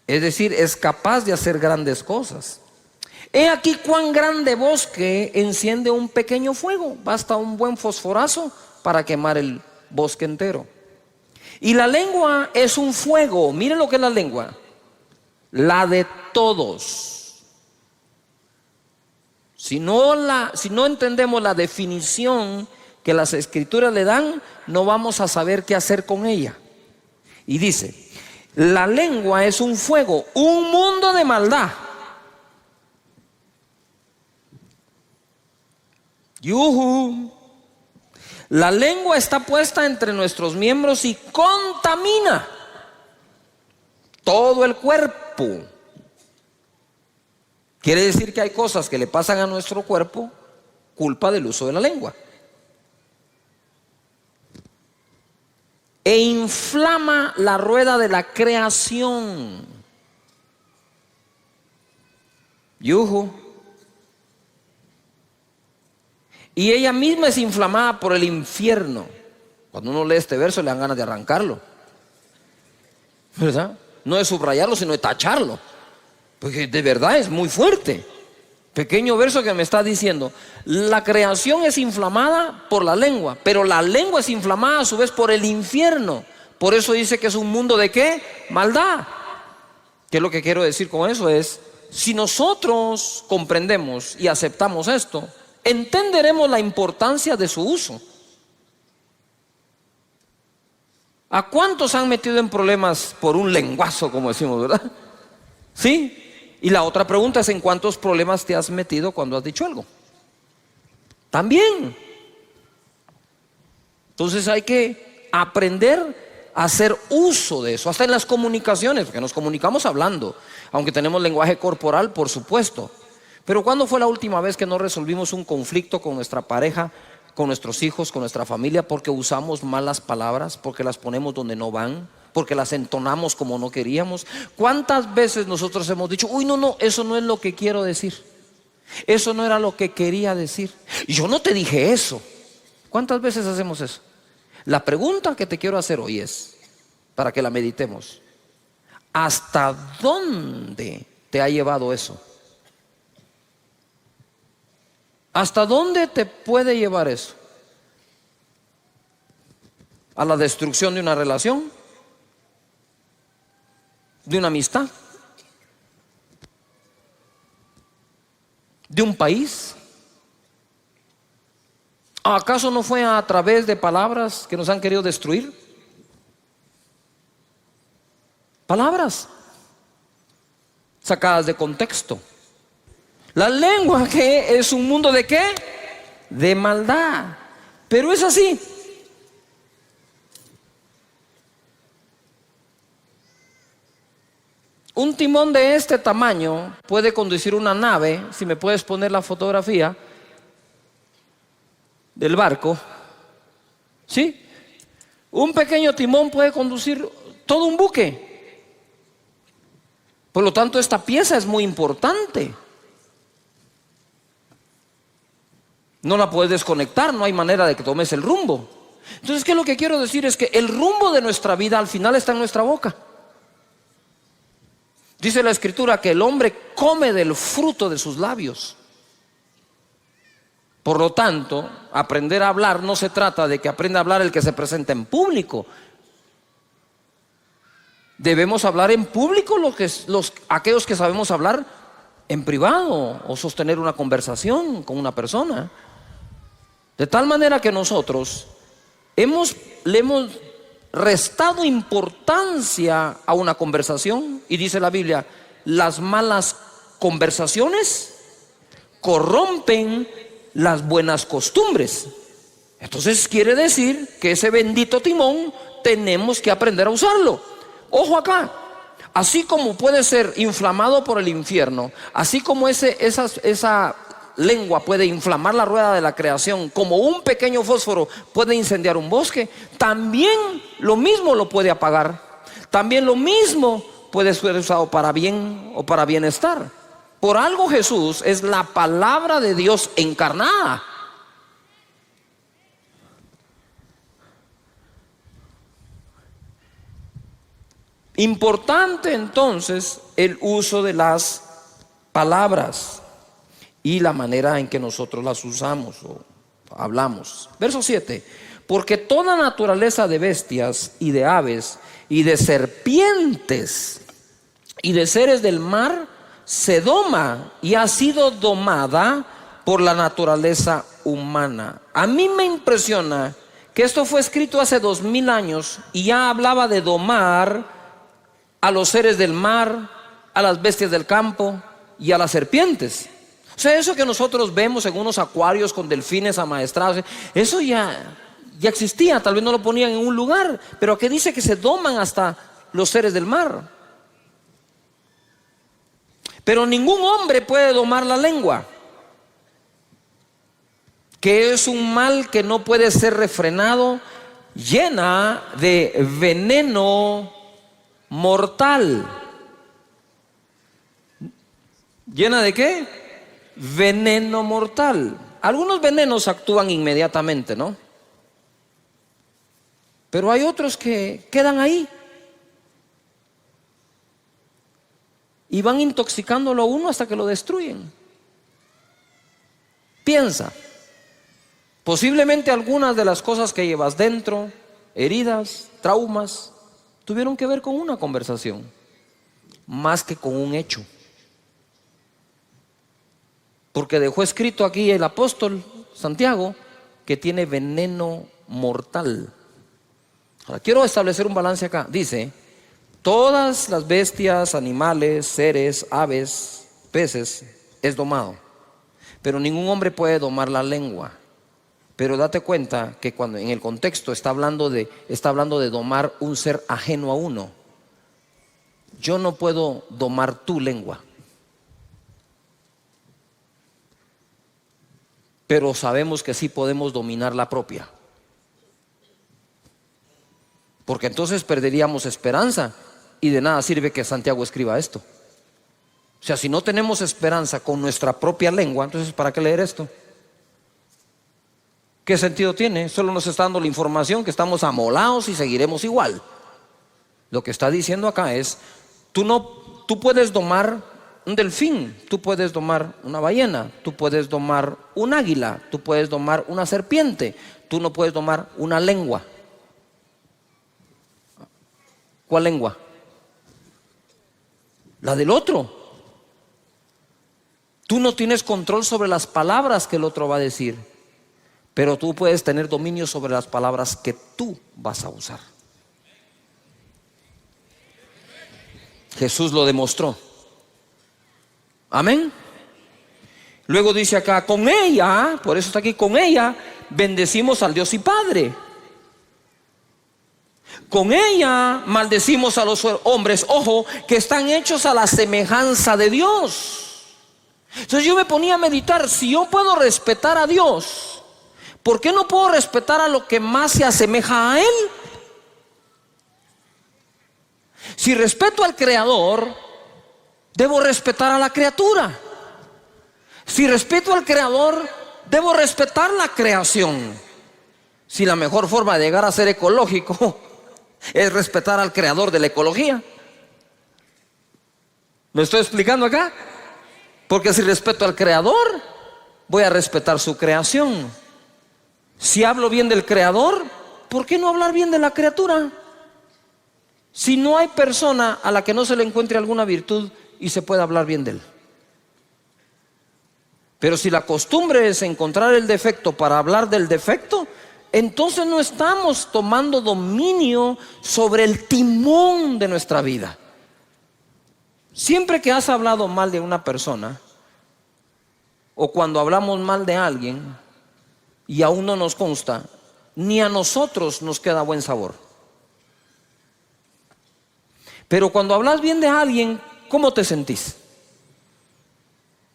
Es decir, es capaz de hacer grandes cosas. He aquí cuán grande bosque enciende un pequeño fuego. Basta un buen fosforazo para quemar el bosque entero. Y la lengua es un fuego. Miren lo que es la lengua. La de todos. Si no entendemos la definición que las escrituras le dan, no vamos a saber qué hacer con ella. Y dice, la lengua es un fuego, un mundo de maldad. ¡Yujú! La lengua está puesta entre nuestros miembros y contamina todo el cuerpo. Quiere decir que hay cosas que le pasan a nuestro cuerpo culpa del uso de la lengua. E inflama la rueda de la creación. Yujú. Y ella misma es inflamada por el infierno. Cuando uno lee este verso le dan ganas de arrancarlo, ¿verdad? No de subrayarlo, sino de tacharlo, porque de verdad es muy fuerte. Pequeño verso que me está diciendo, la creación es inflamada por la lengua, pero la lengua es inflamada a su vez por el infierno. Por eso dice que es un mundo de ¿qué? Maldad. ¿Qué es lo que quiero decir con eso? Es, si nosotros comprendemos y aceptamos esto, entenderemos la importancia de su uso. ¿A cuántos han metido en problemas por un lenguazo, como decimos, verdad? ¿Sí? Y la otra pregunta es, ¿en cuántos problemas te has metido cuando has dicho algo? También. Entonces hay que aprender a hacer uso de eso, hasta en las comunicaciones, porque nos comunicamos hablando, aunque tenemos lenguaje corporal, por supuesto. Pero ¿cuándo fue la última vez que no resolvimos un conflicto con nuestra pareja, con nuestros hijos, con nuestra familia, porque usamos malas palabras, porque las ponemos donde no van, porque las entonamos como no queríamos? ¿Cuántas veces nosotros hemos dicho, uy, no, eso no es lo que quiero decir, eso no era lo que quería decir, yo no te dije eso? ¿Cuántas veces hacemos eso? La pregunta que te quiero hacer hoy es, para que la meditemos, ¿hasta dónde te ha llevado eso? ¿Hasta dónde te puede llevar eso? ¿A la destrucción de una relación? ¿De una amistad? ¿De un país? ¿Acaso no fue a través de palabras que nos han querido destruir? Palabras sacadas de contexto. La lengua, que es un mundo de ¿qué? De maldad. Pero es así. Un timón de este tamaño puede conducir una nave. Si me puedes poner la fotografía del barco, ¿sí? Un pequeño timón puede conducir todo un buque. Por lo tanto, esta pieza es muy importante. No la puedes desconectar, no hay manera de que tomes el rumbo. Entonces, ¿qué es lo que quiero decir? Es que el rumbo de nuestra vida al final está en nuestra boca. Dice la Escritura que el hombre come del fruto de sus labios. Por lo tanto, aprender a hablar no se trata de que aprenda a hablar el que se presenta en público. Debemos hablar en público aquellos que sabemos hablar en privado o sostener una conversación con una persona. De tal manera que nosotros le hemos restado importancia a una conversación, y dice la Biblia, las malas conversaciones corrompen las buenas costumbres. Entonces quiere decir que ese bendito timón tenemos que aprender a usarlo. Ojo acá, así como puede ser inflamado por el infierno, así como esa lengua puede inflamar la rueda de la creación, como un pequeño fósforo puede incendiar un bosque, también lo mismo lo puede apagar. También lo mismo puede ser usado para bien o para bienestar. Por algo Jesús es la palabra de Dios encarnada. Importante entonces el uso de las palabras y la manera en que nosotros las usamos o hablamos. Verso 7. Porque toda naturaleza de bestias y de aves y de serpientes y de seres del mar se doma y ha sido domada por la naturaleza humana. A mí me impresiona que esto fue escrito hace 2000 años y ya hablaba de domar a los seres del mar, a las bestias del campo y a las serpientes. O sea, eso que nosotros vemos en unos acuarios con delfines amaestrados, eso ya existía. Tal vez no lo ponían en un lugar, pero aquí dice que se doman hasta los seres del mar. Pero ningún hombre puede domar la lengua, que es un mal que no puede ser refrenado, llena de veneno mortal. ¿Llena de qué? Veneno mortal. Algunos venenos actúan inmediatamente, ¿no? Pero hay otros que quedan ahí y van intoxicándolo a uno hasta que lo destruyen. Piensa, posiblemente algunas de las cosas que llevas dentro, heridas, traumas, tuvieron que ver con una conversación, más que con un hecho. Porque dejó escrito aquí el apóstol Santiago que tiene veneno mortal. Ahora, quiero establecer un balance acá. Dice, todas las bestias, animales, seres, aves, peces, es domado. Pero ningún hombre puede domar la lengua. Pero date cuenta que cuando en el contexto está hablando de domar un ser ajeno a uno. Yo no puedo domar tu lengua. Pero sabemos que sí podemos dominar la propia. Porque entonces perderíamos esperanza y de nada sirve que Santiago escriba esto. O sea, si no tenemos esperanza con nuestra propia lengua, entonces ¿para qué leer esto? ¿Qué sentido tiene? Solo nos está dando la información que estamos amolados y seguiremos igual. Lo que está diciendo acá es, tú puedes domar un delfín, tú puedes domar una ballena, tú puedes domar un águila, tú puedes domar una serpiente, tú no puedes domar una lengua. ¿Cuál lengua? La del otro. Tú no tienes control sobre las palabras que el otro va a decir, pero tú puedes tener dominio sobre las palabras que tú vas a usar. Jesús lo demostró. Amén. Luego dice acá, con ella, por eso está aquí, con ella bendecimos al Dios y Padre. Con ella maldecimos a los hombres, ojo, que están hechos a la semejanza de Dios. Entonces yo me ponía a meditar, si yo puedo respetar a Dios, ¿por qué no puedo respetar a lo que más se asemeja a Él? Si respeto al Creador, debo respetar a la criatura. Si respeto al Creador, debo respetar la creación. Si la mejor forma de llegar a ser ecológico es respetar al Creador de la ecología. ¿Me estoy explicando acá? Porque si respeto al Creador, voy a respetar su creación. Si hablo bien del Creador, ¿por qué no hablar bien de la criatura? Si no hay persona a la que no se le encuentre alguna virtud y se pueda hablar bien de él. Pero si la costumbre es encontrar el defecto para hablar del defecto, entonces no estamos tomando dominio sobre el timón de nuestra vida. Siempre que has hablado mal de una persona, o cuando hablamos mal de alguien y aún no nos consta, ni a nosotros nos queda buen sabor. Pero cuando hablas bien de alguien, ¿cómo te sentís?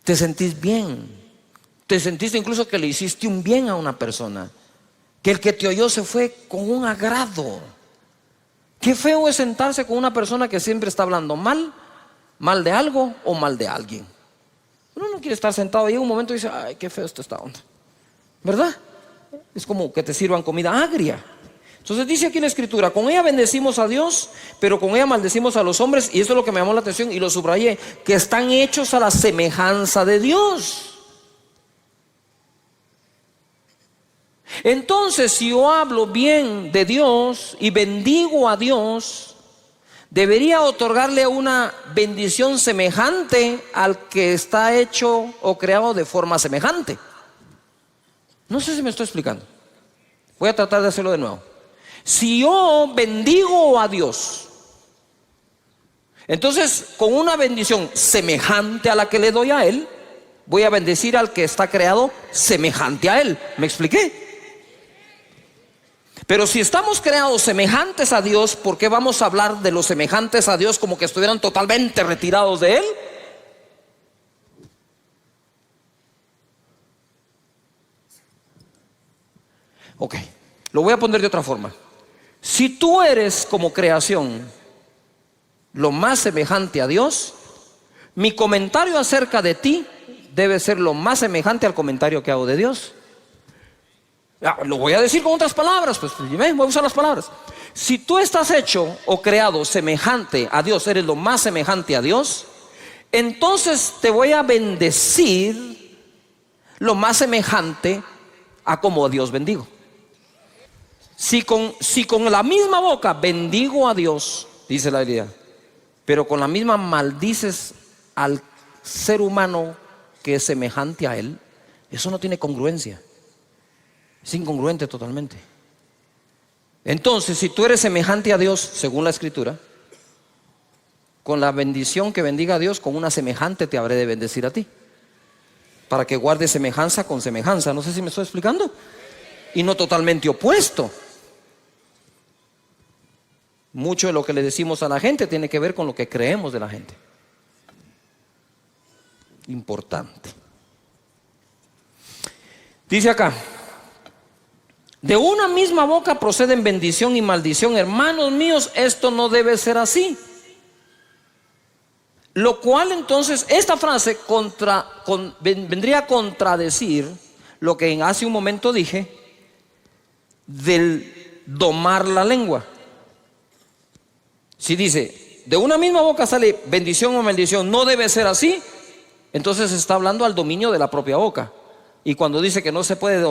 Te sentís bien, Te sentiste incluso que le hiciste un bien a una persona, que el que te oyó se fue con un agrado. Qué feo es sentarse con una persona que siempre está hablando mal de algo o mal de alguien. Uno no quiere estar sentado y en un momento dice, ay, qué feo está esta onda, ¿verdad? Es como que te sirvan comida agria. Entonces dice aquí en la escritura, con ella bendecimos a Dios, pero con ella maldecimos a los hombres. Y esto es lo que me llamó la atención y lo subrayé, que están hechos a la semejanza de Dios. Entonces, si yo hablo bien de Dios y bendigo a Dios, debería otorgarle una bendición semejante al que está hecho o creado de forma semejante. No sé si me estoy explicando. Voy a tratar de hacerlo de nuevo. Si yo bendigo a Dios, entonces con una bendición semejante a la que le doy a Él, voy a bendecir al que está creado semejante a Él. ¿Me expliqué? Pero si estamos creados semejantes a Dios, ¿por qué vamos a hablar de los semejantes a Dios como que estuvieran totalmente retirados de Él? Ok, lo voy a poner de otra forma. Si tú eres como creación lo más semejante a Dios, mi comentario acerca de ti debe ser lo más semejante al comentario que hago de Dios. Lo voy a decir con otras palabras, pues voy a usar las palabras. Si tú estás hecho o creado semejante a Dios, eres lo más semejante a Dios, entonces te voy a bendecir lo más semejante a como a Dios bendigo. Si con la misma boca bendigo a Dios, dice la Biblia, pero con la misma maldices al ser humano que es semejante a Él, eso no tiene congruencia. Es incongruente totalmente. Entonces, si tú eres semejante a Dios, según la Escritura, con la bendición que bendiga a Dios, con una semejante te habré de bendecir a ti, para que guardes semejanza con semejanza. No sé si me estoy explicando. Y no totalmente opuesto. Mucho de lo que le decimos a la gente tiene que ver con lo que creemos de la gente. Importante. Dice acá, de una misma boca proceden bendición y maldición. Hermanos míos, esto no debe ser así. Lo cual entonces, esta frase vendría a contradecir lo que hace un momento dije del domar la lengua. Si dice, de una misma boca sale bendición o maldición, no debe ser así, entonces está hablando al dominio de la propia boca. Y cuando dice que no se puede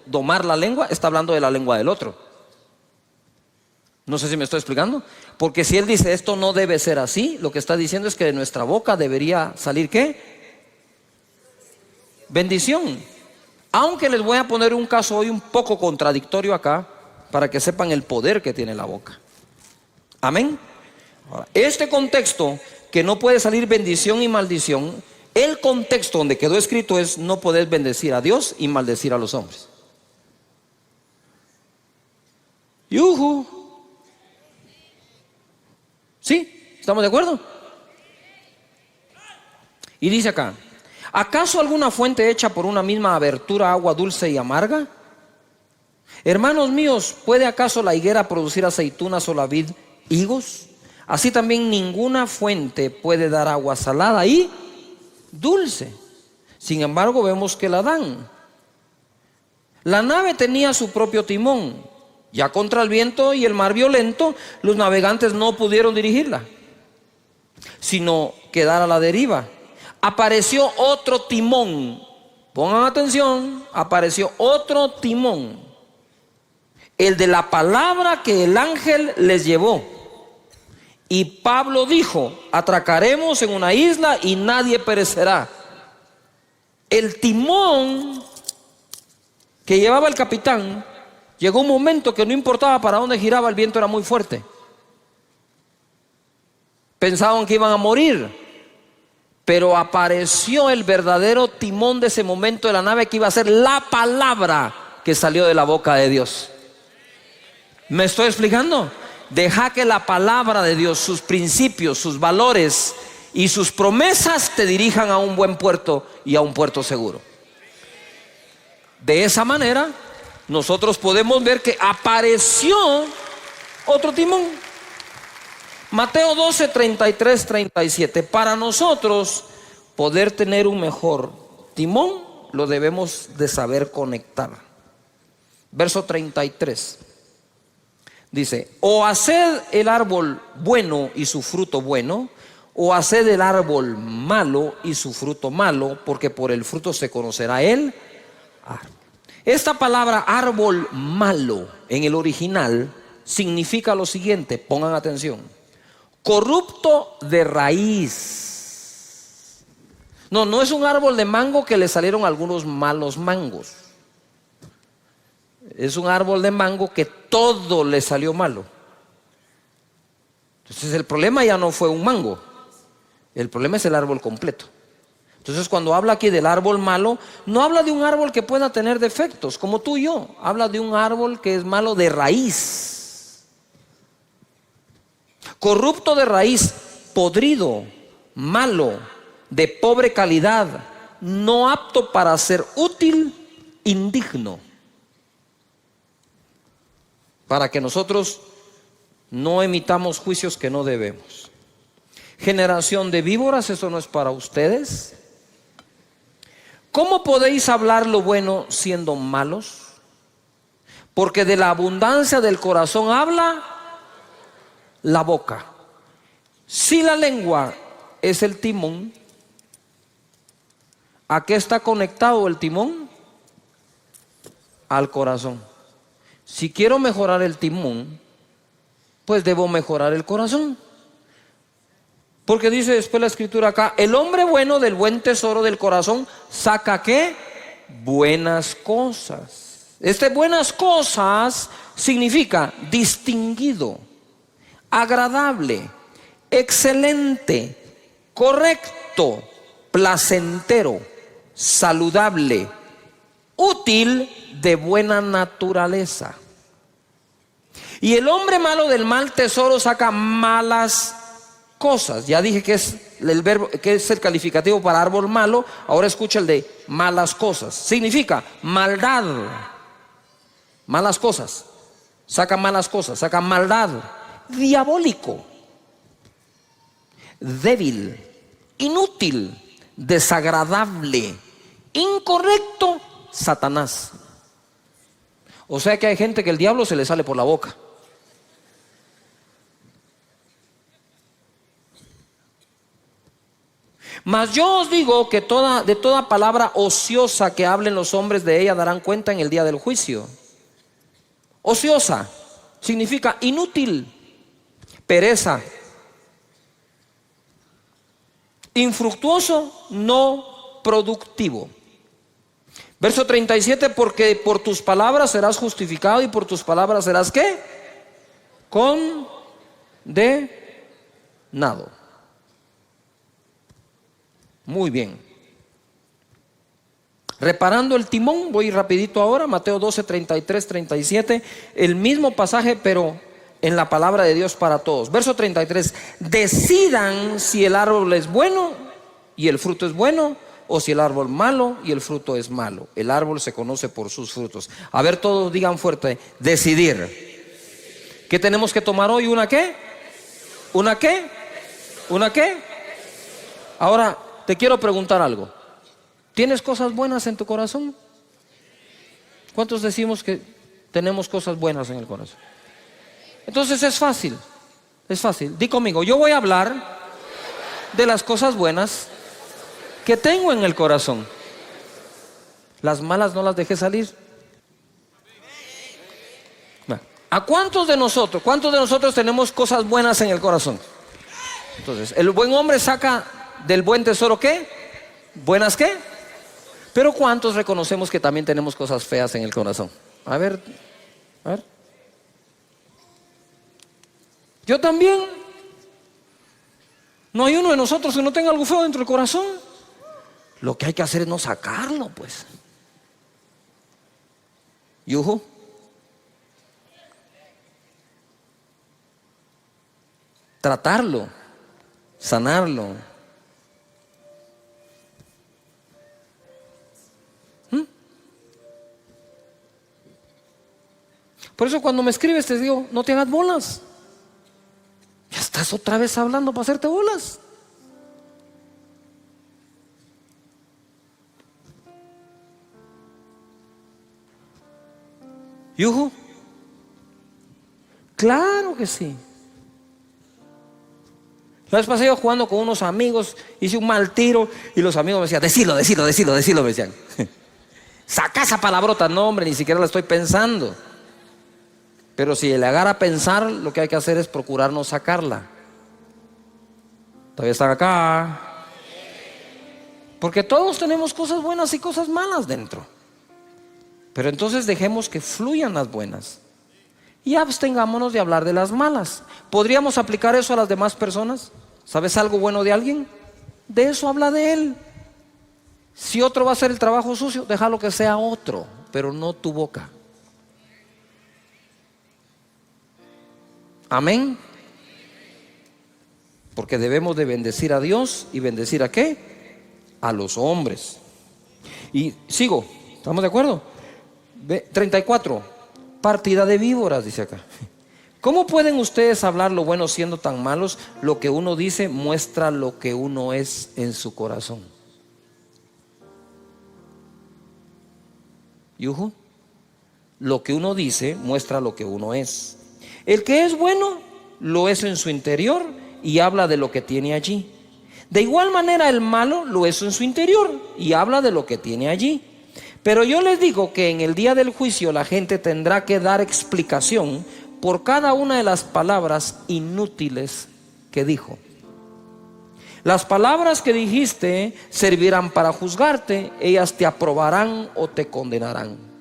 domar la lengua, está hablando de la lengua del otro. No sé si me estoy explicando. Porque si él dice esto no debe ser así, lo que está diciendo es que de nuestra boca debería salir ¿qué? Bendición. Aunque les voy a poner un caso hoy un poco contradictorio acá, para que sepan el poder que tiene la boca. Amén. Ahora, este contexto que no puede salir bendición y maldición, el contexto donde quedó escrito es no poder bendecir a Dios y maldecir a los hombres. ¡Yujú! ¿Sí? ¿Estamos de acuerdo? Y dice acá, ¿acaso alguna fuente hecha por una misma abertura agua dulce y amarga? Hermanos míos, ¿puede acaso la higuera producir aceitunas o la vid higos? Así también ninguna fuente puede dar agua salada y dulce. Sin embargo, vemos que la dan. La nave tenía su propio timón. Ya contra el viento y el mar violento, los navegantes no pudieron dirigirla, sino quedar a la deriva. Apareció otro timón. Pongan atención, apareció otro timón, el de la palabra que el ángel les llevó. Y Pablo dijo, atracaremos en una isla y nadie perecerá. El timón que llevaba el capitán, llegó un momento que no importaba para dónde giraba, el viento era muy fuerte. Pensaban que iban a morir, pero apareció el verdadero timón de ese momento de la nave, que iba a ser la palabra que salió de la boca de Dios. ¿Me estoy explicando? Deja que la palabra de Dios, sus principios, sus valores y sus promesas te dirijan a un buen puerto y a un puerto seguro. De esa manera, nosotros podemos ver que apareció otro timón. Mateo 12, 33, 37. Para nosotros poder tener un mejor timón, lo debemos de saber conectar. Verso 33. Dice: o haced el árbol bueno y su fruto bueno, o haced el árbol malo y su fruto malo, porque por el fruto se conocerá el árbol. Esta palabra árbol malo en el original significa lo siguiente, pongan atención: corrupto de raíz. No es un árbol de mango que le salieron algunos malos mangos. Es un árbol de mango que todo le salió malo. Entonces el problema ya no fue un mango, el problema es el árbol completo. Entonces cuando habla aquí del árbol malo, no habla de un árbol que pueda tener defectos como tú y yo, habla de un árbol que es malo de raíz. Corrupto de raíz, podrido, malo, de pobre calidad, no apto para ser útil, indigno. Para que nosotros no emitamos juicios que no debemos. Generación de víboras, eso no es para ustedes. ¿Cómo podéis hablar lo bueno siendo malos? Porque de la abundancia del corazón habla la boca. Si la lengua es el timón, ¿a qué está conectado el timón? Al corazón. Si quiero mejorar el timón, pues debo mejorar el corazón. Porque dice después la escritura acá: el hombre bueno del buen tesoro del corazón saca ¿qué? Buenas cosas. Buenas cosas significa distinguido, agradable, excelente, correcto, placentero, saludable, útil, de buena naturaleza. Y el hombre malo del mal tesoro saca malas cosas. Ya dije que es el verbo, que es el calificativo para árbol malo. Ahora escucha el de malas cosas. Significa maldad. Malas cosas. Saca malas cosas, saca maldad. Diabólico, débil, inútil, desagradable, incorrecto, Satanás. O sea que hay gente que el diablo se le sale por la boca. Mas yo os digo que de toda palabra ociosa que hablen los hombres, de ella darán cuenta en el día del juicio. Ociosa significa inútil, pereza, infructuoso, no productivo. Verso 37, porque por tus palabras serás justificado y por tus palabras serás ¿qué? Condenado. Muy bien. Reparando el timón, voy rapidito ahora, Mateo 12, 33, 37, el mismo pasaje pero en la palabra de Dios para todos. Verso 33, decidan si el árbol es bueno y el fruto es bueno, o si el árbol malo y el fruto es malo. El árbol se conoce por sus frutos. A ver, todos digan fuerte: decidir. ¿Qué tenemos que tomar hoy? ¿Una qué? ¿Una qué? ¿Una qué? Ahora te quiero preguntar algo. ¿Tienes cosas buenas en tu corazón? ¿Cuántos decimos que tenemos cosas buenas en el corazón? Entonces es fácil. Es fácil. Di conmigo: yo voy a hablar de las cosas buenas que tengo en el corazón. Las malas no las dejé salir. ¿A cuántos de nosotros tenemos cosas buenas en el corazón? Entonces, el buen hombre saca del buen tesoro ¿qué? ¿Buenas qué? Pero ¿cuántos reconocemos que también tenemos cosas feas en el corazón? A ver. Yo también. No hay uno de nosotros que no tenga algo feo dentro del corazón. Lo que hay que hacer es no sacarlo, pues. Yuhu. Tratarlo, sanarlo. Por eso cuando me escribes te digo, no te hagas bolas. Ya estás otra vez hablando para hacerte bolas. ¿Yuju? Claro que sí. La vez pasé yo jugando con unos amigos, hice un mal tiro y los amigos me decían, decilo, me decían. Saca esa palabrota. No, hombre, ni siquiera la estoy pensando. Pero si le agarra a pensar, lo que hay que hacer es procurar no sacarla. Todavía están acá. Porque todos tenemos cosas buenas y cosas malas dentro. Pero entonces dejemos que fluyan las buenas y abstengámonos de hablar de las malas. ¿Podríamos aplicar eso a las demás personas? ¿Sabes algo bueno de alguien? De eso habla de él. Si otro va a hacer el trabajo sucio, déjalo que sea otro, pero no tu boca. Amén. Porque debemos de bendecir a Dios. ¿Y bendecir a qué? A los hombres. Y sigo, ¿estamos de acuerdo? 34. Partida de víboras, dice acá. ¿Cómo pueden ustedes hablar lo bueno siendo tan malos? Lo que uno dice muestra lo que uno es en su corazón. ¿Yuju? Lo que uno dice muestra lo que uno es. El que es bueno lo es en su interior y habla de lo que tiene allí. De igual manera el malo lo es en su interior y habla de lo que tiene allí. Pero yo les digo que en el día del juicio la gente tendrá que dar explicación por cada una de las palabras inútiles que dijo. Las palabras que dijiste servirán para juzgarte, ellas te aprobarán o te condenarán.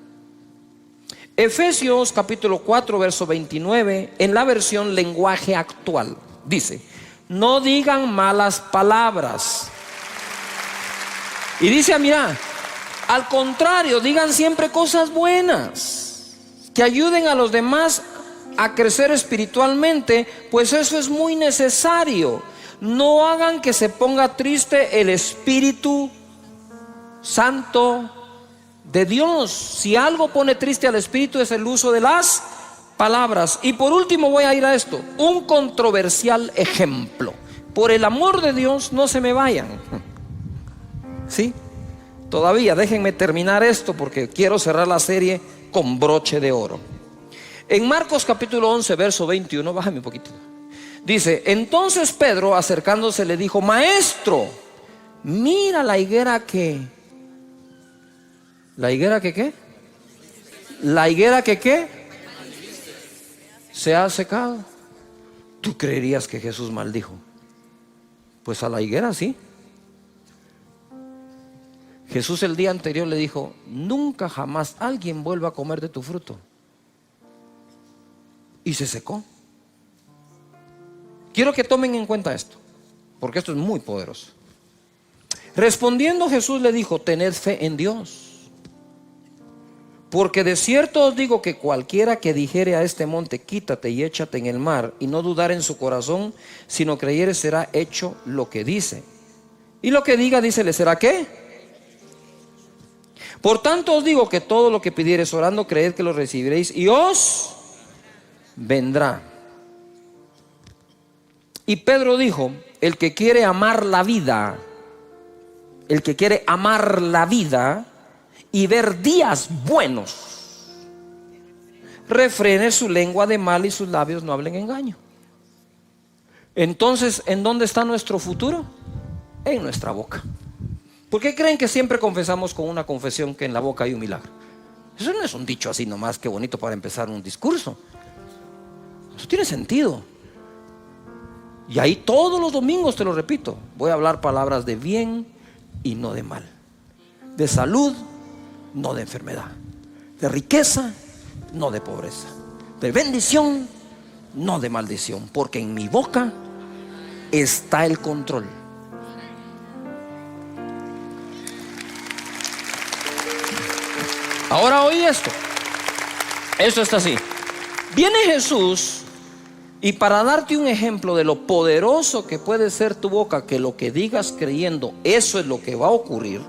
Efesios capítulo 4 verso 29 en la versión lenguaje actual dice: no digan malas palabras. Y dice, mira, al contrario, digan siempre cosas buenas que ayuden a los demás a crecer espiritualmente, pues eso es muy necesario. No hagan que se ponga triste el Espíritu Santo de Dios. Si algo pone triste al Espíritu es el uso de las palabras. Y por último voy a ir a esto, un controversial ejemplo. Por el amor de Dios, no se me vayan. ¿Sí? Todavía déjenme terminar esto porque quiero cerrar la serie con broche de oro. En Marcos capítulo 11 verso 21, bájame un poquito. Dice, entonces Pedro acercándose le dijo: maestro, mira la higuera que... ¿La higuera que qué? La higuera que qué se ha secado. ¿Tú creerías que Jesús maldijo? Pues a la higuera sí. Jesús el día anterior le dijo: nunca jamás alguien vuelva a comer de tu fruto. Y se secó. Quiero que tomen en cuenta esto, porque esto es muy poderoso. Respondiendo Jesús le dijo: tened fe en Dios, porque de cierto os digo que cualquiera que dijere a este monte: quítate y échate en el mar, y no dudar en su corazón, sino creyere, será hecho lo que dice. Y lo que diga, dice, le será ¿qué? Por tanto os digo que todo lo que pidiereis orando, creed que lo recibiréis y os vendrá. Y Pedro dijo: el que quiere amar la vida, el que quiere amar la vida y ver días buenos, refrene su lengua de mal y sus labios no hablen engaño. Entonces, ¿en dónde está nuestro futuro? En nuestra boca. ¿Por qué creen que siempre confesamos con una confesión que en la boca hay un milagro? Eso no es un dicho así nomás, qué bonito para empezar un discurso. Eso tiene sentido. Y ahí todos los domingos te lo repito, voy a hablar palabras de bien y no de mal, de salud, no de enfermedad, de riqueza, no de pobreza, de bendición, no de maldición, porque en mi boca está el control. Ahora oí esto. Esto está así. Viene Jesús y para darte un ejemplo de lo poderoso que puede ser tu boca, que lo que digas creyendo, eso es lo que va a ocurrir.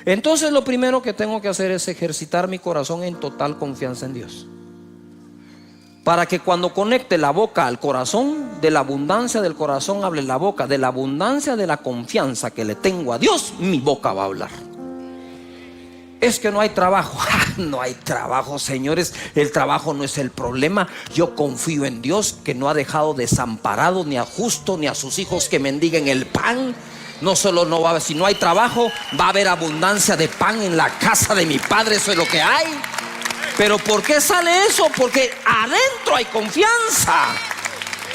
Entonces lo primero que tengo que hacer es ejercitar mi corazón en total confianza en Dios, para que cuando conecte la boca al corazón, de la abundancia del corazón hable la boca. De la abundancia de la confianza que le tengo a Dios, mi boca va a hablar. Es que no hay trabajo. No hay trabajo, señores. El trabajo no es el problema. Yo confío en Dios, que no ha dejado desamparado ni a justo ni a sus hijos que mendiguen el pan. No solo no va a haber, si no hay trabajo, va a haber abundancia de pan en la casa de mi Padre. Eso es lo que hay. Pero ¿por qué sale eso? Porque adentro hay confianza.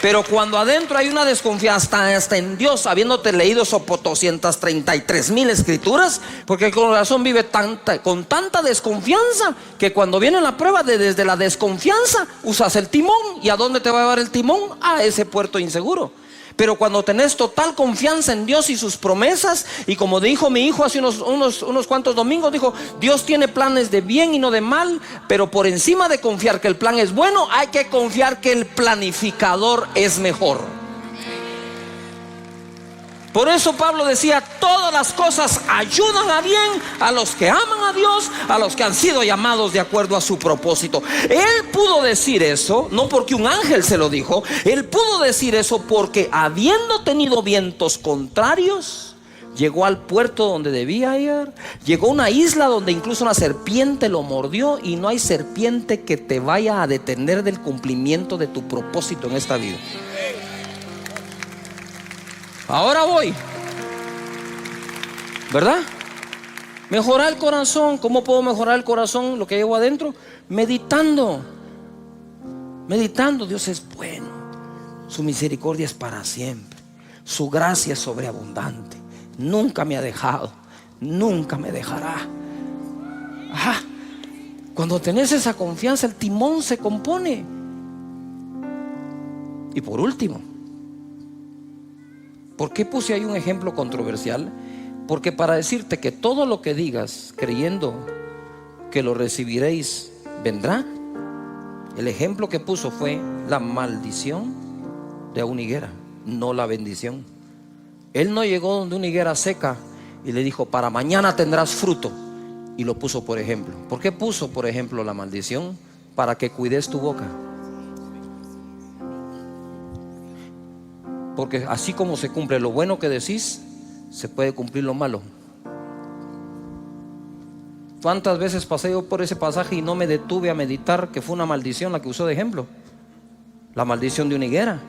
Pero cuando adentro hay una desconfianza hasta en Dios, habiéndote leído esos 233,000 escrituras, porque el corazón vive con tanta desconfianza que cuando viene la prueba, desde la desconfianza usas el timón. ¿Y a dónde te va a llevar el timón? A ese puerto inseguro. Pero cuando tenés total confianza en Dios y sus promesas, y como dijo mi hijo hace unos cuantos domingos, dijo: Dios tiene planes de bien y no de mal. Pero por encima de confiar que el plan es bueno, hay que confiar que el planificador es mejor. Por eso Pablo decía: todas las cosas ayudan a bien a los que aman a Dios, a los que han sido llamados de acuerdo a su propósito. Él pudo decir eso no porque un ángel se lo dijo. Él pudo decir eso porque, habiendo tenido vientos contrarios, llegó al puerto donde debía ir. Llegó a una isla donde incluso una serpiente lo mordió. Y no hay serpiente que te vaya a detener del cumplimiento de tu propósito en esta vida. Ahora voy, ¿verdad? Mejorar el corazón. ¿Cómo puedo mejorar el corazón? Lo que llevo adentro, meditando. Dios es bueno, su misericordia es para siempre, su gracia es sobreabundante, nunca me ha dejado, nunca me dejará. Cuando tenés esa confianza, el timón se compone. Y por último, ¿por qué puse ahí un ejemplo controversial? Porque para decirte que todo lo que digas creyendo que lo recibiréis vendrá, el ejemplo que puso fue la maldición de una higuera, no la bendición. Él no llegó donde una higuera seca y le dijo: para mañana tendrás fruto, y lo puso por ejemplo. ¿Por qué puso por ejemplo la maldición? Para que cuides tu boca. Porque así como se cumple lo bueno que decís, se puede cumplir lo malo. ¿Cuántas veces pasé yo por ese pasaje y no me detuve a meditar que fue una maldición la que usó de ejemplo? La maldición de una higuera.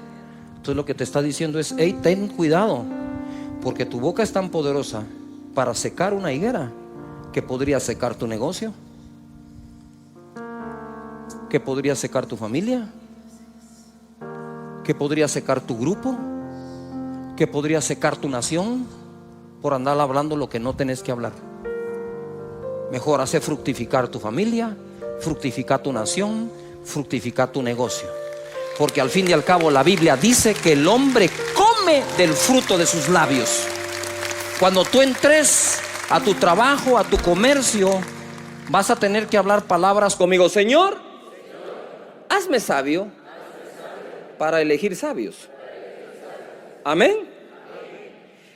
Entonces lo que te está diciendo es: hey, ten cuidado, porque tu boca es tan poderosa para secar una higuera que podría secar tu negocio, que podría secar tu familia, que podría secar tu grupo, que podría secar tu nación por andar hablando lo que no tenés que hablar. Mejor hacer fructificar tu familia, fructificar tu nación, fructificar tu negocio. Porque al fin y al cabo la Biblia dice que el hombre come del fruto de sus labios. Cuando tú entres a tu trabajo, a tu comercio, vas a tener que hablar palabras conmigo: Señor, hazme sabio para elegir sabios. Amén.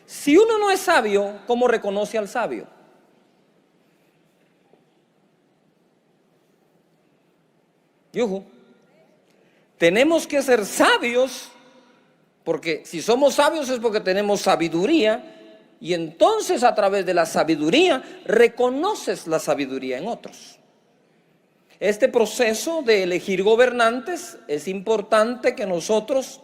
Si uno no es sabio, ¿cómo reconoce al sabio? Yuhu. Tenemos que ser sabios, porque si somos sabios es porque tenemos sabiduría, y entonces a través de la sabiduría reconoces la sabiduría en otros. Este proceso de elegir gobernantes es importante que nosotros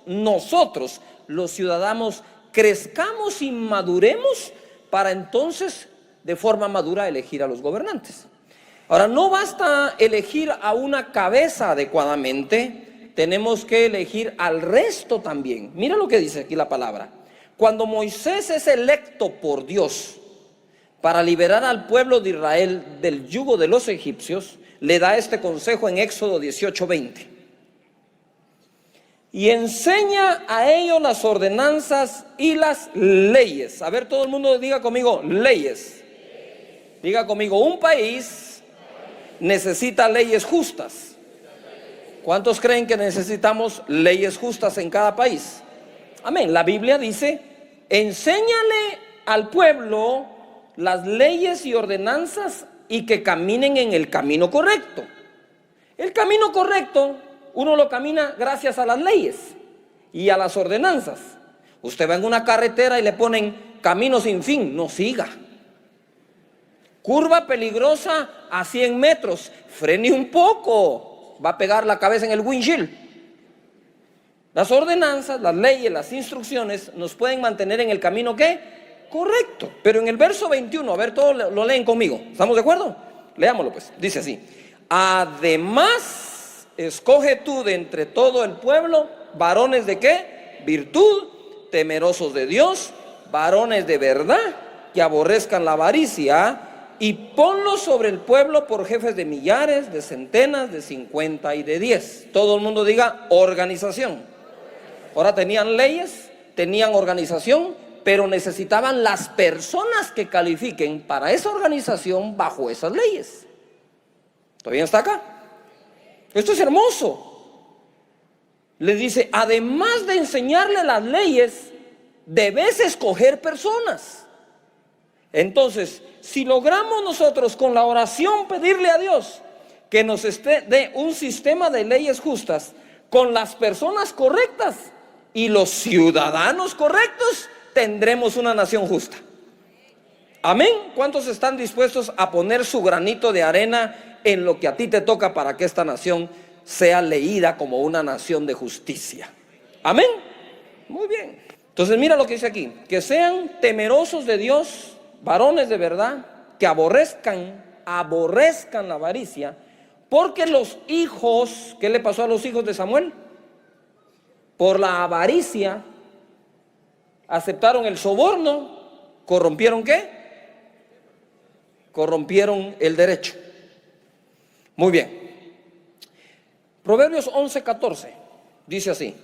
los ciudadanos, crezcamos y maduremos para entonces de forma madura elegir a los gobernantes. Ahora, no basta elegir a una cabeza adecuadamente, tenemos que elegir al resto también. Mira lo que dice aquí la palabra: cuando Moisés es electo por Dios para liberar al pueblo de Israel del yugo de los egipcios, le da este consejo en Éxodo 18:20. Y enseña a ellos las ordenanzas y las leyes. A ver, todo el mundo diga conmigo: leyes. Diga conmigo: un país necesita leyes justas. ¿Cuántos creen que necesitamos leyes justas en cada país? Amén. La Biblia dice: enséñale al pueblo las leyes y ordenanzas y que caminen en el camino correcto. El camino correcto uno lo camina gracias a las leyes y a las ordenanzas. Usted va en una carretera y le ponen camino sin fin, no siga. Curva peligrosa a 100 metros, frene un poco, va a pegar la cabeza en el windshield. Las ordenanzas, las leyes, las instrucciones nos pueden mantener en el camino ¿qué? Correcto. Pero en el verso 21, a ver, todos lo leen conmigo. ¿Estamos de acuerdo? Leámoslo pues. Dice así: además, escoge tú de entre todo el pueblo varones de ¿qué? Virtud, temerosos de Dios, varones de verdad, que aborrezcan la avaricia, y ponlos sobre el pueblo por jefes de millares, de centenas, de 50 y de 10. Todo el mundo diga organización. Ahora tenían leyes, tenían organización, pero necesitaban las personas que califiquen para esa organización bajo esas leyes. ¿Todavía está acá? Esto es hermoso. Le dice, además de enseñarle las leyes, debes escoger personas. Entonces, si logramos nosotros con la oración pedirle a Dios que nos dé un sistema de leyes justas con las personas correctas y los ciudadanos correctos, tendremos una nación justa. Amén. ¿Cuántos están dispuestos a poner su granito de arena en lo que a ti te toca para que esta nación sea leída como una nación de justicia? Amén. Muy bien. Entonces mira lo que dice aquí: que sean temerosos de Dios, varones de verdad, que aborrezcan la avaricia, porque los hijos, ¿qué le pasó a los hijos de Samuel? Por la avaricia aceptaron el soborno, corrompieron ¿qué? Corrompieron el derecho. Muy bien. Proverbios 11:14 dice así: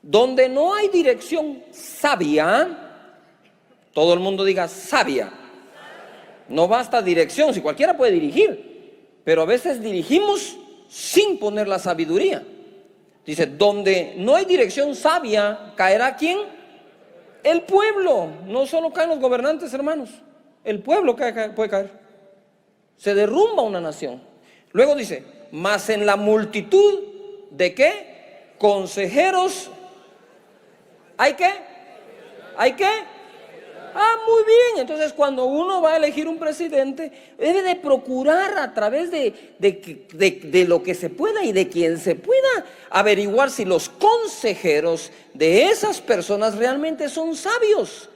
donde no hay dirección sabia, todo el mundo diga sabia. No basta dirección, si cualquiera puede dirigir, pero a veces dirigimos sin poner la sabiduría. Dice, donde no hay dirección sabia, ¿caerá quién? El pueblo. No solo caen los gobernantes, hermanos, el pueblo puede caer. Se derrumba una nación. Luego dice, mas en la multitud de ¿qué? Consejeros, ¿hay qué? ¿Hay qué? Muy bien. Entonces cuando uno va a elegir un presidente, debe de procurar a través de lo que se pueda y de quien se pueda averiguar si los consejeros de esas personas realmente son sabios,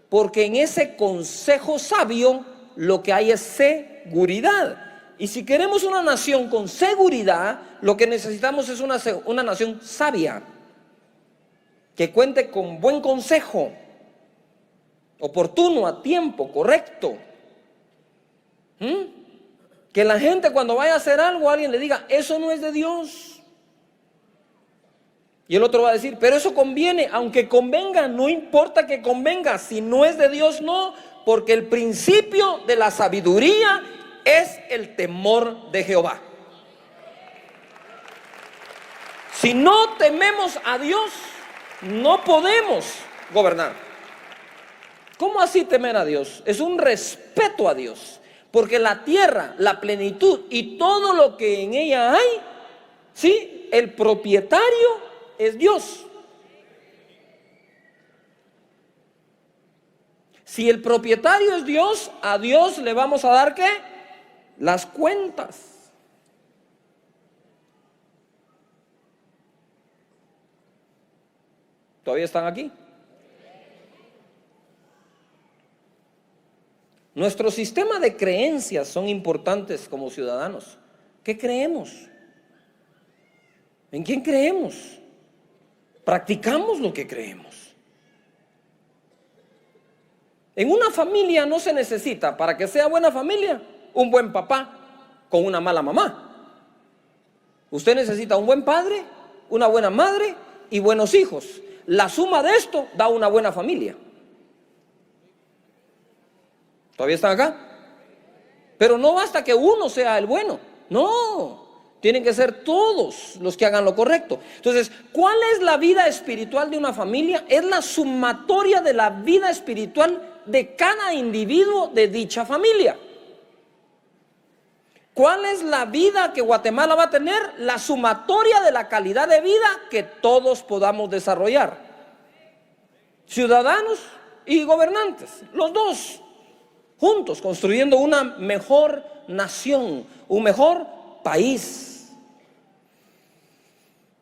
porque en ese consejo sabio lo que hay es seguridad. Y si queremos una nación con seguridad, lo que necesitamos es una nación sabia, que cuente con buen consejo, oportuno, a tiempo, correcto. Que la gente cuando vaya a hacer algo, alguien le diga, eso no es de Dios. Y el otro va a decir, pero eso conviene, aunque convenga, no importa que convenga, si no es de Dios, no, porque el principio de la sabiduría es el temor de Jehová. Si no tememos a Dios, no podemos gobernar. ¿Cómo así temer a Dios? Es un respeto a Dios, porque la tierra, la plenitud y todo lo que en ella hay, ¿sí? El propietario es Dios. Si el propietario es Dios, a Dios le vamos a dar ¿qué? Las cuentas. ¿Todavía están aquí? Nuestro sistema de creencias son importantes como ciudadanos. ¿Qué creemos? ¿En quién creemos? Practicamos lo que creemos. En una familia no se necesita, para que sea buena familia, un buen papá con una mala mamá. Usted necesita un buen padre, una buena madre y buenos hijos. La suma de esto da una buena familia. ¿Todavía están acá? Pero no basta que uno sea el bueno. No, tienen que ser todos los que hagan lo correcto. Entonces, ¿cuál es la vida espiritual de una familia? Es la sumatoria de la vida espiritual de cada individuo de dicha familia. ¿Cuál es la vida que Guatemala va a tener? La sumatoria de la calidad de vida que todos podamos desarrollar. Ciudadanos y gobernantes, los dos juntos, construyendo una mejor nación, un mejor país.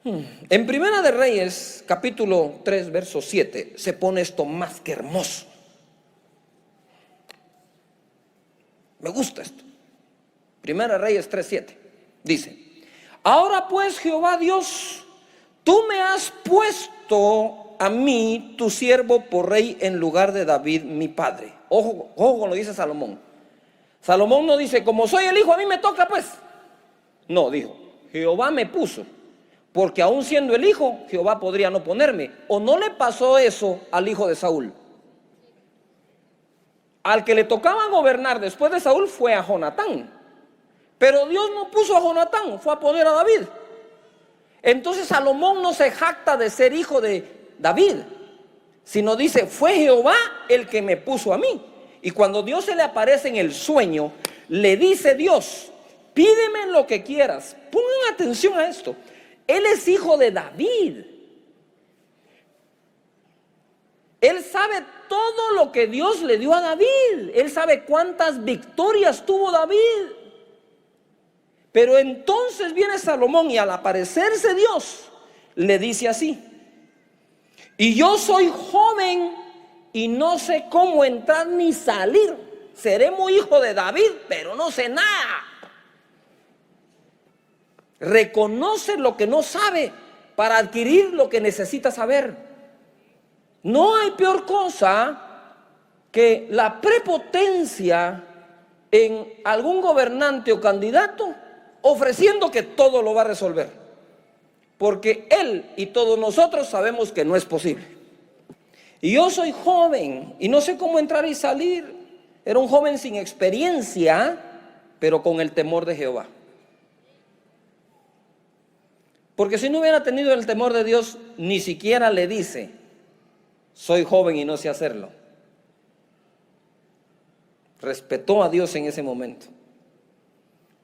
En Primera de Reyes, capítulo 3, verso 7, se pone esto más que hermoso. Me gusta esto. Primera de Reyes 3:7 dice: ahora pues, Jehová Dios, tú me has puesto a mí, tu siervo, por rey en lugar de David, mi padre. Ojo, ojo con lo que dice Salomón. Salomón no dice, como soy el hijo, a mí me toca pues. No, dijo, Jehová me puso, porque aún siendo el hijo, Jehová podría no ponerme. ¿O no le pasó eso al hijo de Saúl? Al que le tocaba gobernar después de Saúl fue a Jonatán. Pero Dios no puso a Jonatán, fue a poner a David. Entonces Salomón no se jacta de ser hijo de David, sino dice, fue Jehová el que me puso a mí. Y cuando Dios se le aparece en el sueño, le dice Dios, pídeme lo que quieras. Pongan atención a esto. Él es hijo de David. Él sabe todo lo que Dios le dio a David. Él sabe cuántas victorias tuvo David. Pero entonces viene Salomón y al aparecerse Dios, le dice así: y yo soy joven y no sé cómo entrar ni salir. Seré muy hijo de David, pero no sé nada. Reconoce lo que no sabe para adquirir lo que necesita saber. No hay peor cosa que la prepotencia en algún gobernante o candidato ofreciendo que todo lo va a resolver, porque él y todos nosotros sabemos que no es posible. Y yo soy joven y no sé cómo entrar y salir. Era un joven sin experiencia, pero con el temor de Jehová. Porque si no hubiera tenido el temor de Dios, ni siquiera le dice, soy joven y no sé hacerlo. Respetó a Dios en ese momento.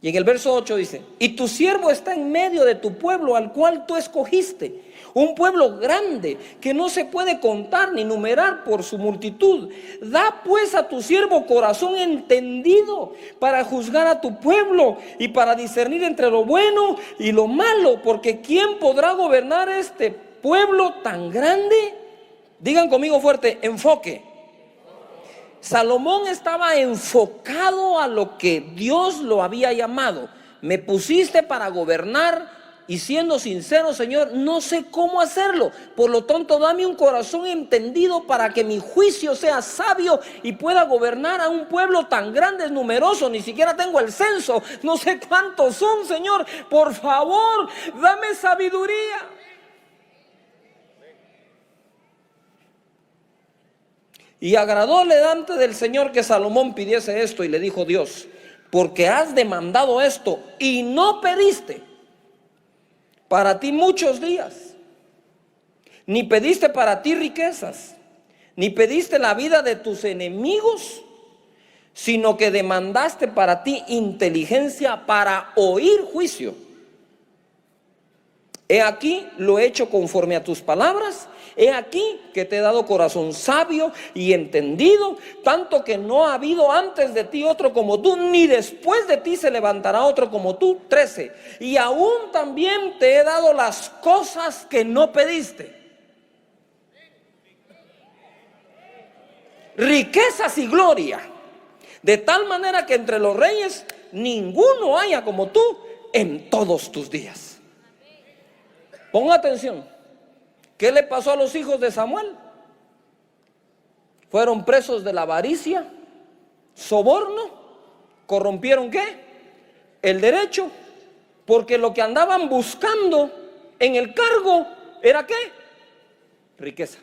Y en el verso 8 dice, y tu siervo está en medio de tu pueblo al cual tú escogiste, un pueblo grande que no se puede contar ni numerar por su multitud. Da pues a tu siervo corazón entendido para juzgar a tu pueblo y para discernir entre lo bueno y lo malo, porque ¿quién podrá gobernar este pueblo tan grande? Digan conmigo fuerte, enfoque. Salomón estaba enfocado a lo que Dios lo había llamado. Me pusiste para gobernar y siendo sincero, Señor, no sé cómo hacerlo. Por lo tanto, dame un corazón entendido para que mi juicio sea sabio y pueda gobernar a un pueblo tan grande, numeroso. Ni siquiera tengo el censo, no sé cuántos son, Señor. Por favor, dame sabiduría. Y agradóle delante del Señor que Salomón pidiese esto, y le dijo Dios, porque has demandado esto y no pediste para ti muchos días, ni pediste para ti riquezas, ni pediste la vida de tus enemigos, sino que demandaste para ti inteligencia para oír juicio. He aquí lo he hecho conforme a tus palabras. He aquí que te he dado corazón sabio y entendido, tanto que no ha habido antes de ti otro como tú, ni después de ti se levantará otro como tú. 13. Y aún también te he dado las cosas que no pediste, riquezas y gloria, de tal manera que entre los reyes ninguno haya como tú en todos tus días. Ponga atención. ¿Qué le pasó a los hijos de Samuel? Fueron presos de la avaricia, soborno, corrompieron ¿qué? El derecho, porque lo que andaban buscando en el cargo era ¿qué? Riqueza.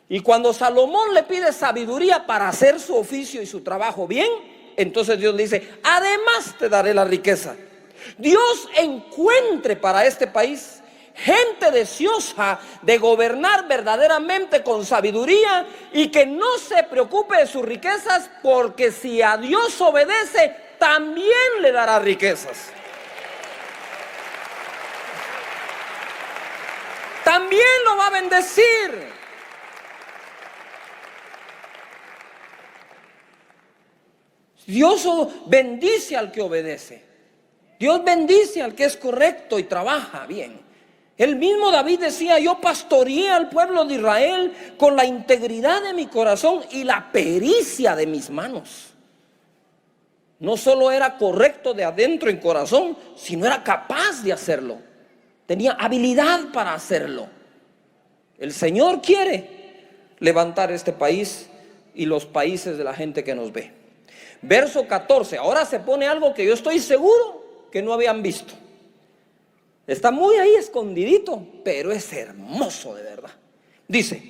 Y cuando Salomón le pide sabiduría para hacer su oficio y su trabajo bien, entonces Dios le dice, además te daré la riqueza. Dios encuentre para este país gente deseosa de gobernar verdaderamente con sabiduría y que no se preocupe de sus riquezas, porque si a Dios obedece, también le dará riquezas. También lo va a bendecir. Dios bendice al que obedece. Dios bendice al que es correcto y trabaja bien. El mismo David decía: yo pastoreé al pueblo de Israel con la integridad de mi corazón y la pericia de mis manos. No solo era correcto de adentro en corazón, sino era capaz de hacerlo. Tenía habilidad para hacerlo. El Señor quiere levantar este país y los países de la gente que nos ve. Verso 14, ahora se pone algo que yo estoy seguro que no habían visto. Está muy ahí escondidito, pero es hermoso de verdad. Dice: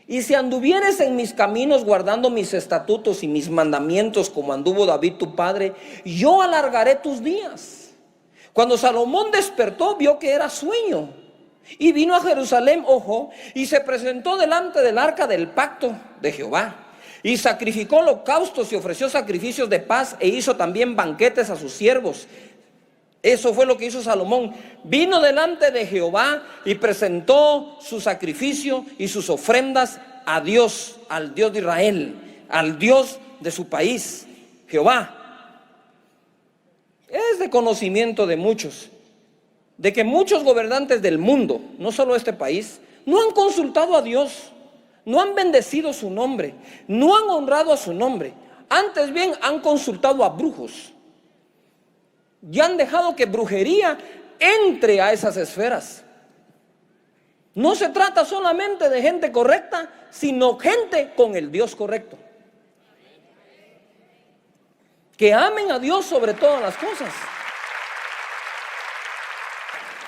y si anduvieres en mis caminos guardando mis estatutos y mis mandamientos como anduvo David tu padre, yo alargaré tus días. Cuando Salomón despertó, vio que era sueño y vino a Jerusalén, y se presentó delante del arca del pacto de Jehová. Y sacrificó holocaustos y ofreció sacrificios de paz, e hizo también banquetes a sus siervos. Eso fue lo que hizo Salomón. Vino delante de Jehová y presentó su sacrificio y sus ofrendas a Dios, al Dios de Israel, al Dios de su país, Jehová. Es de conocimiento de muchos, de que muchos gobernantes del mundo, no solo este país, no han consultado a Dios. No han bendecido su nombre, no han honrado a su nombre. Antes bien han consultado a brujos y han dejado que brujería entre a esas esferas. No se trata solamente de gente correcta, sino gente con el Dios correcto, que amen a Dios sobre todas las cosas.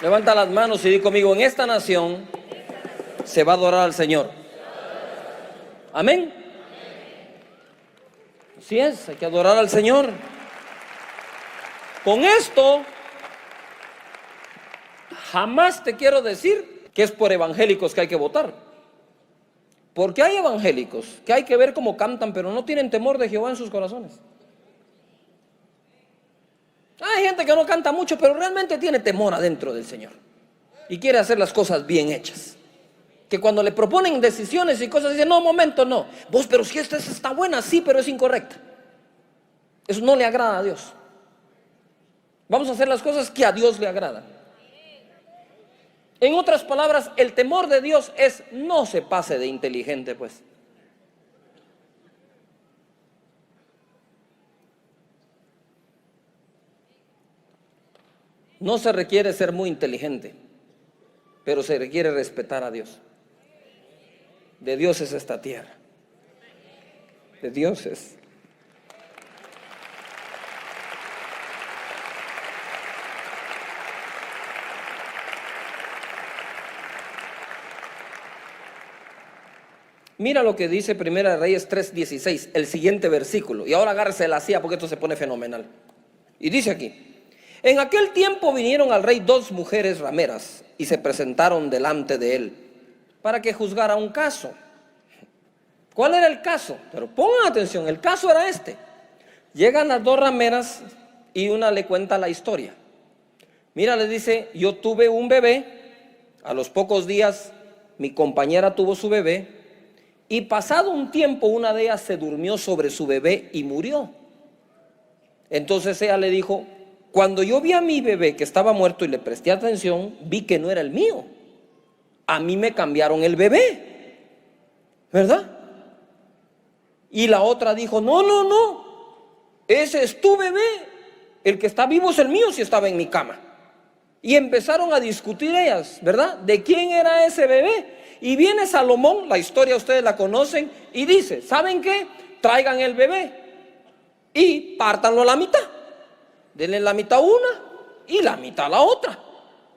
Levanta las manos y di conmigo: en esta nación se va a adorar al Señor. Amén. Así es, hay que adorar al Señor. Con esto, jamás te quiero decir que es por evangélicos que hay que votar. Porque hay evangélicos que hay que ver cómo cantan, pero no tienen temor de Jehová en sus corazones. Hay gente que no canta mucho, pero realmente tiene temor adentro del Señor y quiere hacer las cosas bien hechas. Que cuando le proponen decisiones y cosas, dicen: no, momento, no. Vos, pero si esta está buena, sí, pero es incorrecta. Eso no le agrada a Dios. Vamos a hacer las cosas que a Dios le agradan. En otras palabras, el temor de Dios es: no se pase de inteligente, pues. No se requiere ser muy inteligente, pero se requiere respetar a Dios. De Dios es esta tierra. De Dios es. Mira lo que dice Primera de Reyes 3:16, el siguiente versículo. Y ahora agárrese la silla porque esto se pone fenomenal. Y dice aquí: en aquel tiempo vinieron al rey 2 mujeres rameras y se presentaron delante de él para que juzgara un caso. ¿Cuál era el caso? Pero pongan atención, el caso era este. Llegan las 2 rameras y una le cuenta la historia. Mira, le dice: yo tuve un bebé, a los pocos días mi compañera tuvo su bebé, y pasado un tiempo una de ellas se durmió sobre su bebé y murió. Entonces ella le dijo: cuando yo vi a mi bebé que estaba muerto y le presté atención, vi que no era el mío. A mí me cambiaron el bebé, ¿verdad? Y la otra dijo: no, no, no, ese es tu bebé, el que está vivo es el mío si estaba en mi cama. Y empezaron a discutir ellas, ¿verdad? ¿De quién era ese bebé? Y viene Salomón, la historia ustedes la conocen, y dice: ¿saben qué? Traigan el bebé y pártanlo a la mitad. Denle la mitad a una y la mitad a la otra.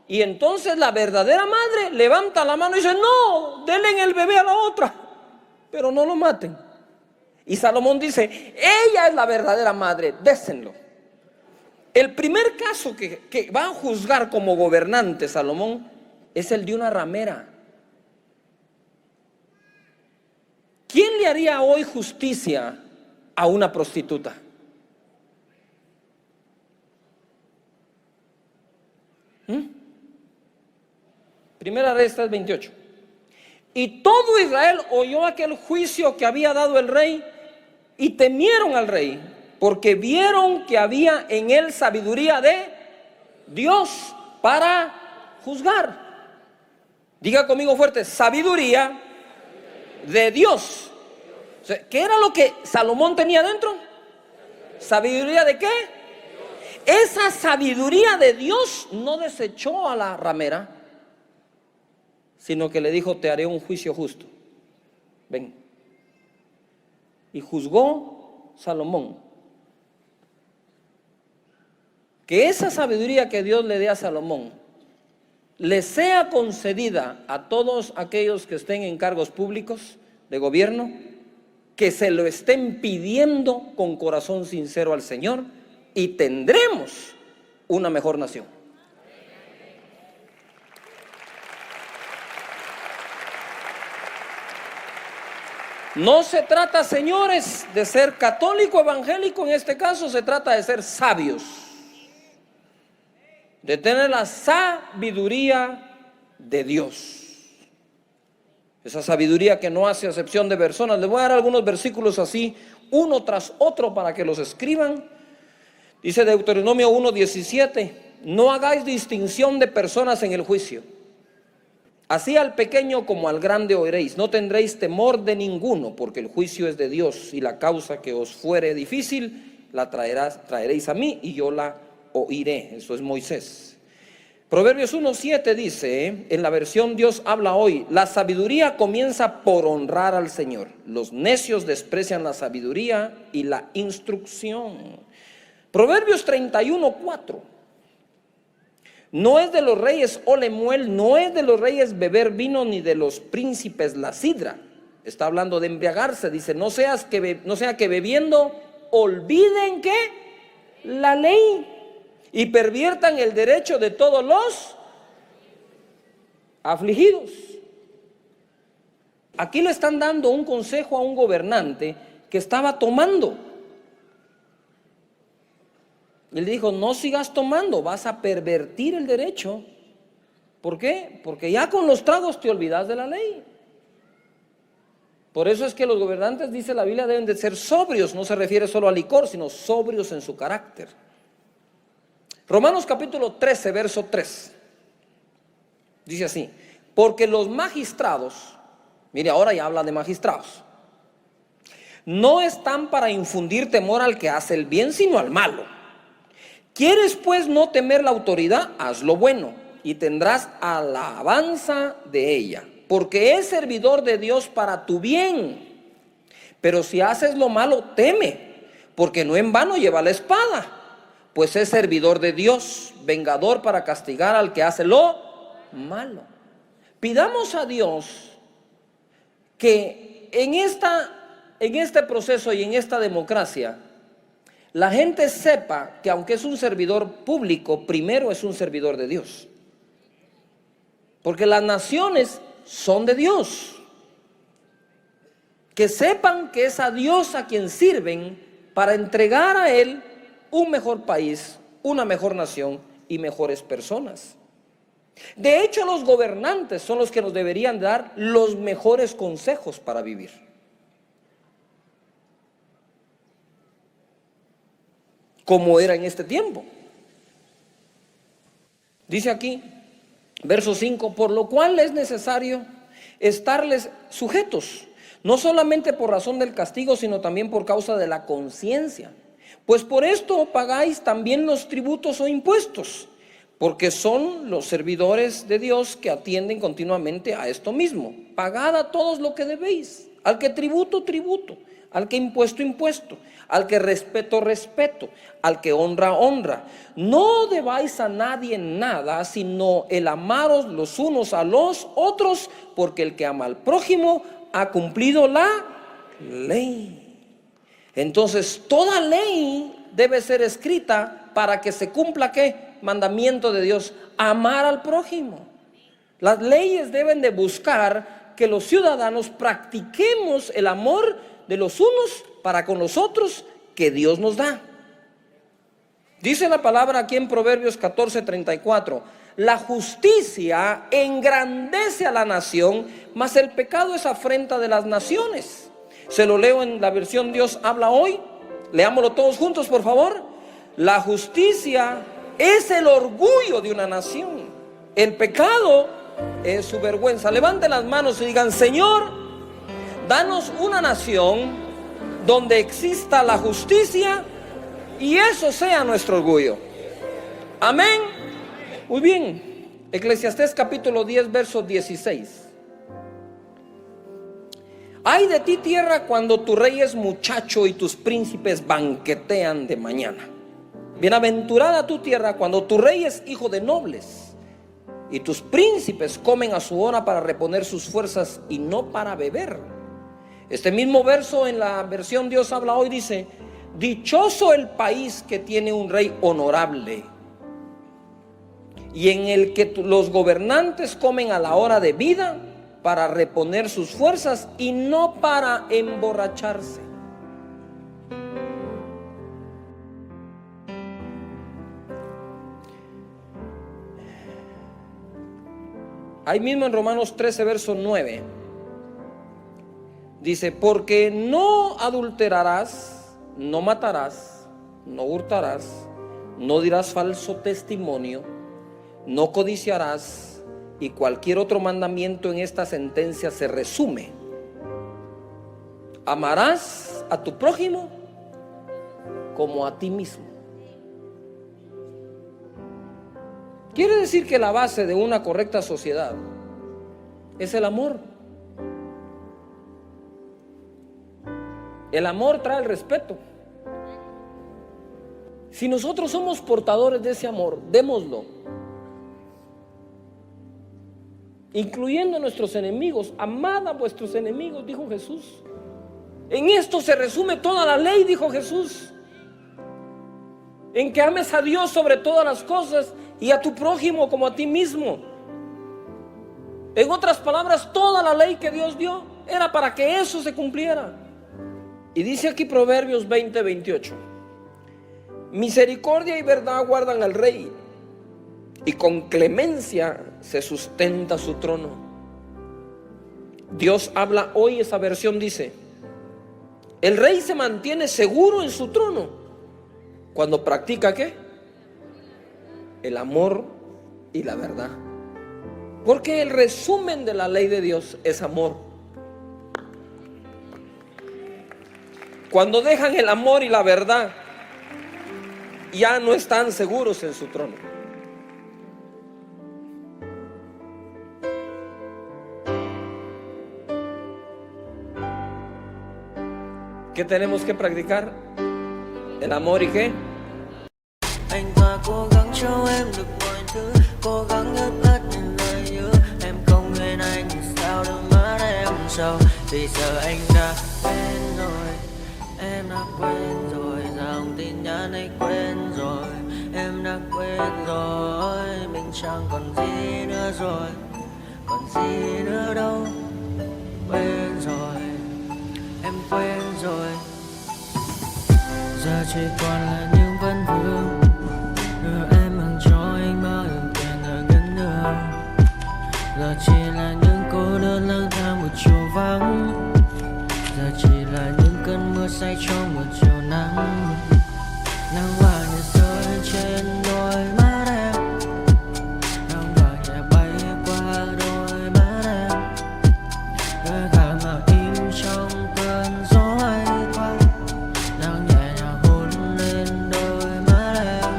Y entonces la verdadera madre levanta la mano y dice: no, denle el bebé a la otra, pero no lo maten. Y Salomón dice: ella es la verdadera madre, désenlo. El primer caso que va a juzgar como gobernante Salomón es el de una ramera. ¿Quién le haría hoy justicia a una prostituta? Primera Reyes 3:28. Y todo Israel oyó aquel juicio que había dado el rey y temieron al rey, porque vieron que había en él sabiduría de Dios para juzgar. Diga conmigo fuerte, sabiduría de Dios. O sea, ¿qué era lo que Salomón tenía dentro? ¿Sabiduría de qué? Esa sabiduría de Dios no desechó a la ramera, sino que le dijo: te haré un juicio justo. Ven. Y juzgó Salomón. Que esa sabiduría que Dios le dé a Salomón le sea concedida a todos aquellos que estén en cargos públicos de gobierno, que se lo estén pidiendo con corazón sincero al Señor, y tendremos una mejor nación. No se trata, señores, de ser católico evangélico, en este caso se trata de ser sabios, de tener la sabiduría de Dios. Esa sabiduría que no hace acepción de personas. Les voy a dar algunos versículos así, uno tras otro, para que los escriban. Dice Deuteronomio 1:17: no hagáis distinción de personas en el juicio. Así al pequeño como al grande oiréis. No tendréis temor de ninguno, porque el juicio es de Dios, y la causa que os fuere difícil la traeréis a mí, y yo la oiré. Eso es Moisés. Proverbios 1:7 dice, en la versión Dios habla hoy: la sabiduría comienza por honrar al Señor. Los necios desprecian la sabiduría y la instrucción. Proverbios 31:4. No es de los reyes Olemuel, no es de los reyes beber vino, ni de los príncipes la sidra. Está hablando de embriagarse. Dice: no sea que bebiendo olviden que la ley y perviertan el derecho de todos los afligidos. Aquí le están dando un consejo a un gobernante que estaba tomando. Y él dijo: no sigas tomando, vas a pervertir el derecho. ¿Por qué? Porque ya con los tragos te olvidas de la ley. Por eso es que los gobernantes, dice la Biblia, deben de ser sobrios. No se refiere solo al licor, sino sobrios en su carácter. Romanos capítulo 13, verso 3. Dice así: porque los magistrados, mire, ahora ya habla de magistrados, no están para infundir temor al que hace el bien, sino al malo. ¿Quieres pues no temer la autoridad? Haz lo bueno y tendrás alabanza de ella, porque es servidor de Dios para tu bien. Pero si haces lo malo, teme, porque no en vano lleva la espada, pues es servidor de Dios, vengador para castigar al que hace lo malo. Pidamos a Dios que en este proceso y en esta democracia, la gente sepa que aunque es un servidor público, primero es un servidor de Dios. Porque las naciones son de Dios. Que sepan que es a Dios a quien sirven para entregar a Él un mejor país, una mejor nación y mejores personas. De hecho, los gobernantes son los que nos deberían dar los mejores consejos para vivir. Como era en este tiempo. Dice aquí, verso 5: por lo cual es necesario estarles sujetos, no solamente por razón del castigo, sino también por causa de la conciencia. Pues por esto pagáis también los tributos o impuestos, porque son los servidores de Dios que atienden continuamente a esto mismo. Pagad a todos lo que debéis, al que tributo, tributo, al que impuesto, impuesto, al que respeto, respeto, al que honra, honra. No debáis a nadie nada, sino el amaros los unos a los otros, porque el que ama al prójimo ha cumplido la ley. Entonces, toda ley debe ser escrita para que se cumpla, ¿qué? Mandamiento de Dios: amar al prójimo. Las leyes deben de buscar que los ciudadanos practiquemos el amor de los unos para con los otros que Dios nos da. Dice la palabra aquí en Proverbios 14:34: la justicia engrandece a la nación, mas el pecado es afrenta de las naciones. Se lo leo en la versión Dios habla hoy. Leámoslo todos juntos, por favor. La justicia es el orgullo de una nación, el pecado es su vergüenza. Levanten las manos y digan: Señor, danos una nación donde exista la justicia y eso sea nuestro orgullo. Amén. Muy bien. Eclesiastés capítulo 10 verso 16. Ay de ti, tierra, cuando tu rey es muchacho y tus príncipes banquetean de mañana. Bienaventurada tu tierra cuando tu rey es hijo de nobles y tus príncipes comen a su hora para reponer sus fuerzas y no para beber. Este mismo verso en la versión Dios habla hoy dice: dichoso el país que tiene un rey honorable y en el que los gobernantes comen a la hora de vida para reponer sus fuerzas y no para emborracharse. Ahí mismo en Romanos 13 verso 9 dice: porque no adulterarás, no matarás, no hurtarás, no dirás falso testimonio, no codiciarás, y cualquier otro mandamiento en esta sentencia se resume: amarás a tu prójimo como a ti mismo. Quiere decir que la base de una correcta sociedad es el amor. El amor trae el respeto. Si nosotros somos portadores de ese amor, démoslo, incluyendo a nuestros enemigos. Amad a vuestros enemigos, dijo Jesús. En esto se resume toda la ley, dijo Jesús. En que ames a Dios sobre todas las cosas y a tu prójimo como a ti mismo. En otras palabras, toda la ley que Dios dio era para que eso se cumpliera. Y dice aquí Proverbios 20:28: misericordia y verdad guardan al rey, y con clemencia se sustenta su trono. Dios habla hoy, esa versión dice: el rey se mantiene seguro en su trono cuando practica ¿qué? El amor y la verdad. Porque el resumen de la ley de Dios es amor. Cuando dejan el amor y la verdad, ya no están seguros en su trono. ¿Qué tenemos que practicar? El amor y ¿qué? Anh ta cố gắng cho em được mọi thứ, cố gắng ướp át những lời nhớ. Em không quên anh thì sao đôi mắt em sầu. Vì giờ anh đã quên rồi, em đã quên rồi. Dòng tin nhắn anh quên rồi, em đã quên rồi. Mình chẳng còn gì nữa rồi, còn gì nữa đâu. Quên rồi, em quên rồi. Giờ chỉ còn là những vấn vương. Đưa em mang cho anh bao nhiêu tiền ở gần đường. Giờ chỉ là những cô đơn lang thang một chiều vắng. Giờ chỉ là những cơn mưa say trong một chiều nắng. Nắng vàng nhẹ rơi trên đôi mắt em. Nắng vàng nhẹ bay qua đôi mắt em. Đôi gà mà im trong cơn gió ấy qua. Nắng nhẹ nhàng hôn lên đôi mắt em.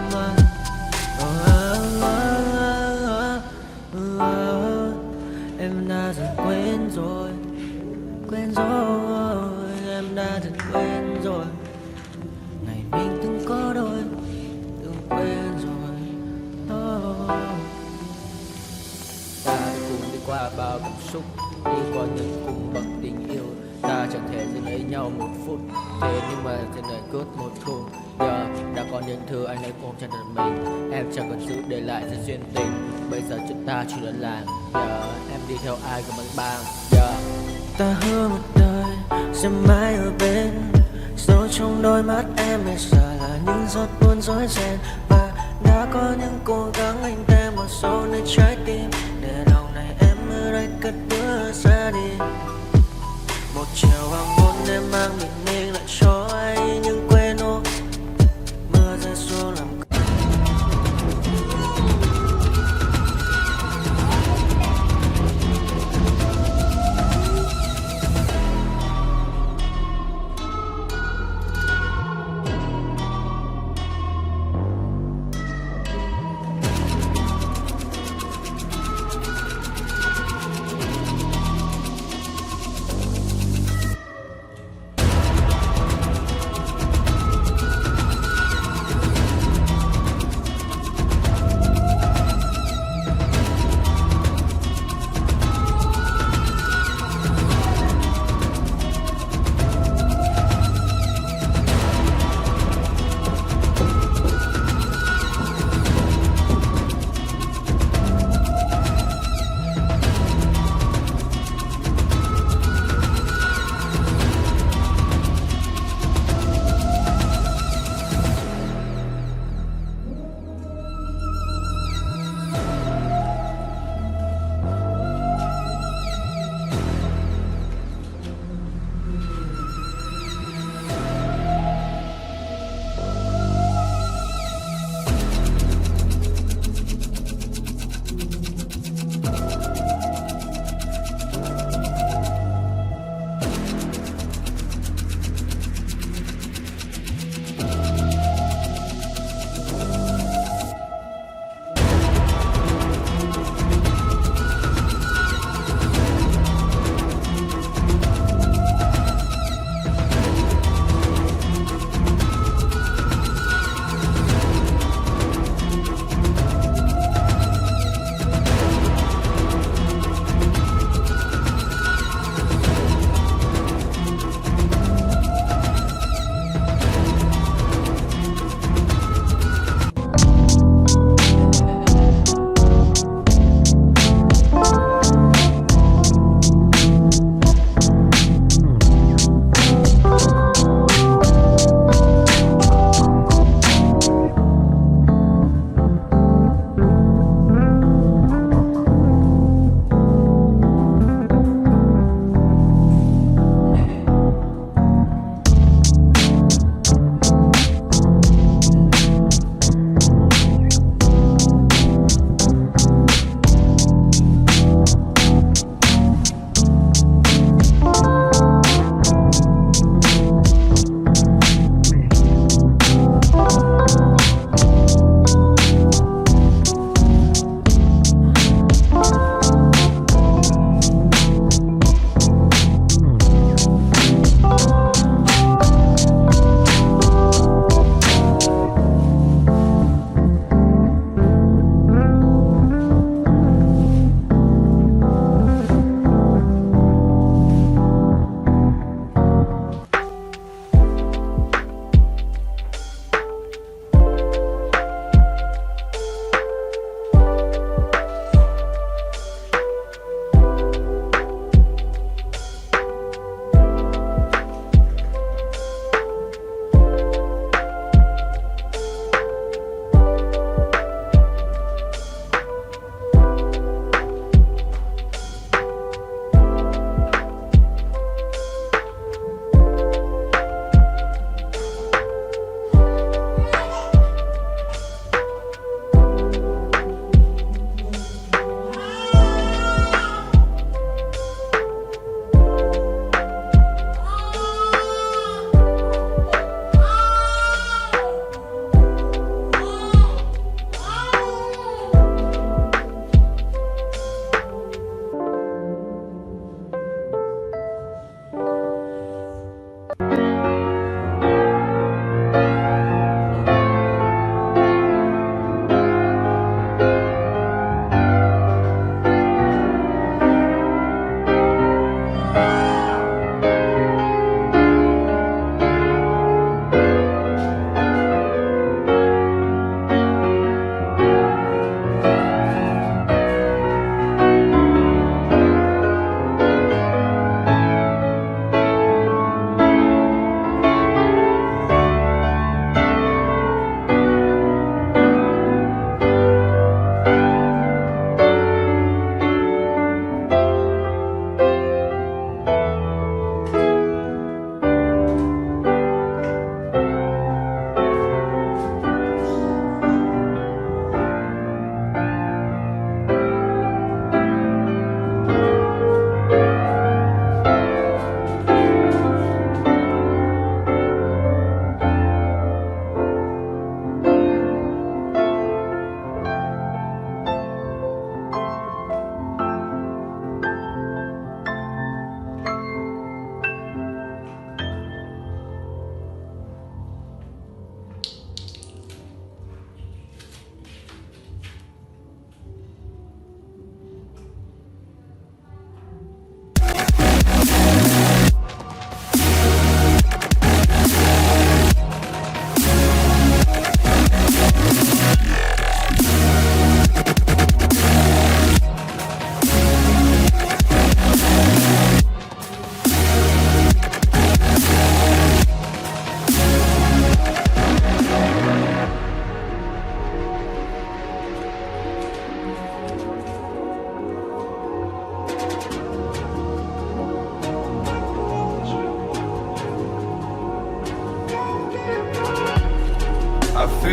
Em đã dần quên rồi, quên rồi. Em đã dần quên rồi. Ngày mình từng có đôi, từng quên rồi. Ta đã cùng đi qua bao cảm xúc, đi qua những cung bậc tình yêu. Ta chẳng thể dừng lấy nhau một phút, thế nhưng mà trên đời cướp một thu. Giờ đã có những thứ anh ấy cũng chẳng được mình. Em chẳng còn giữ để lại sự duyên tình. bây giờ chúng ta chưa đến làng. Giờ em đi theo ai của mình bang. Giờ Ta hứa một đời sẽ mãi ở bên, dẫu trong đôi mắt em bây giờ là những giọt buồn rối ren. Và đã có những cố gắng anh tem vào sâu nơi trái tim, để lòng này em ở đây cất bước ra đi. Một chiều hoàng hôn em mang bình minh lại cho anh những quên ô, mưa rơi xuống làm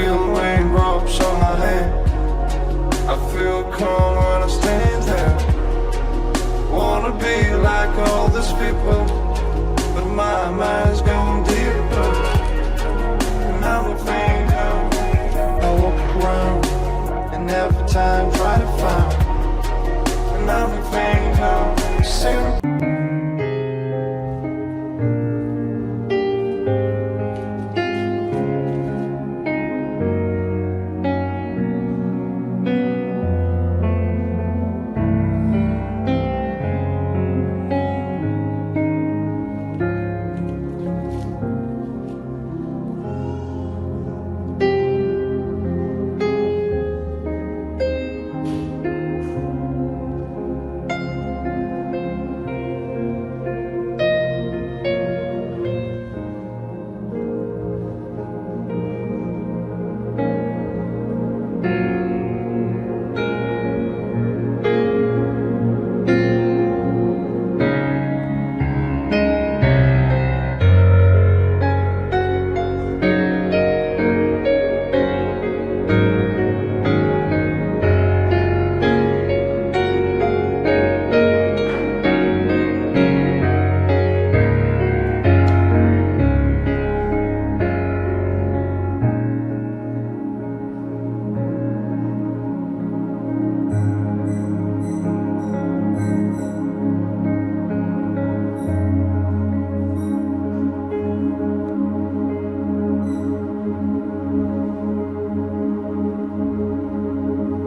feel the raindrops on my hand. I feel calm when I stand there. Wanna be like all these people, but my mind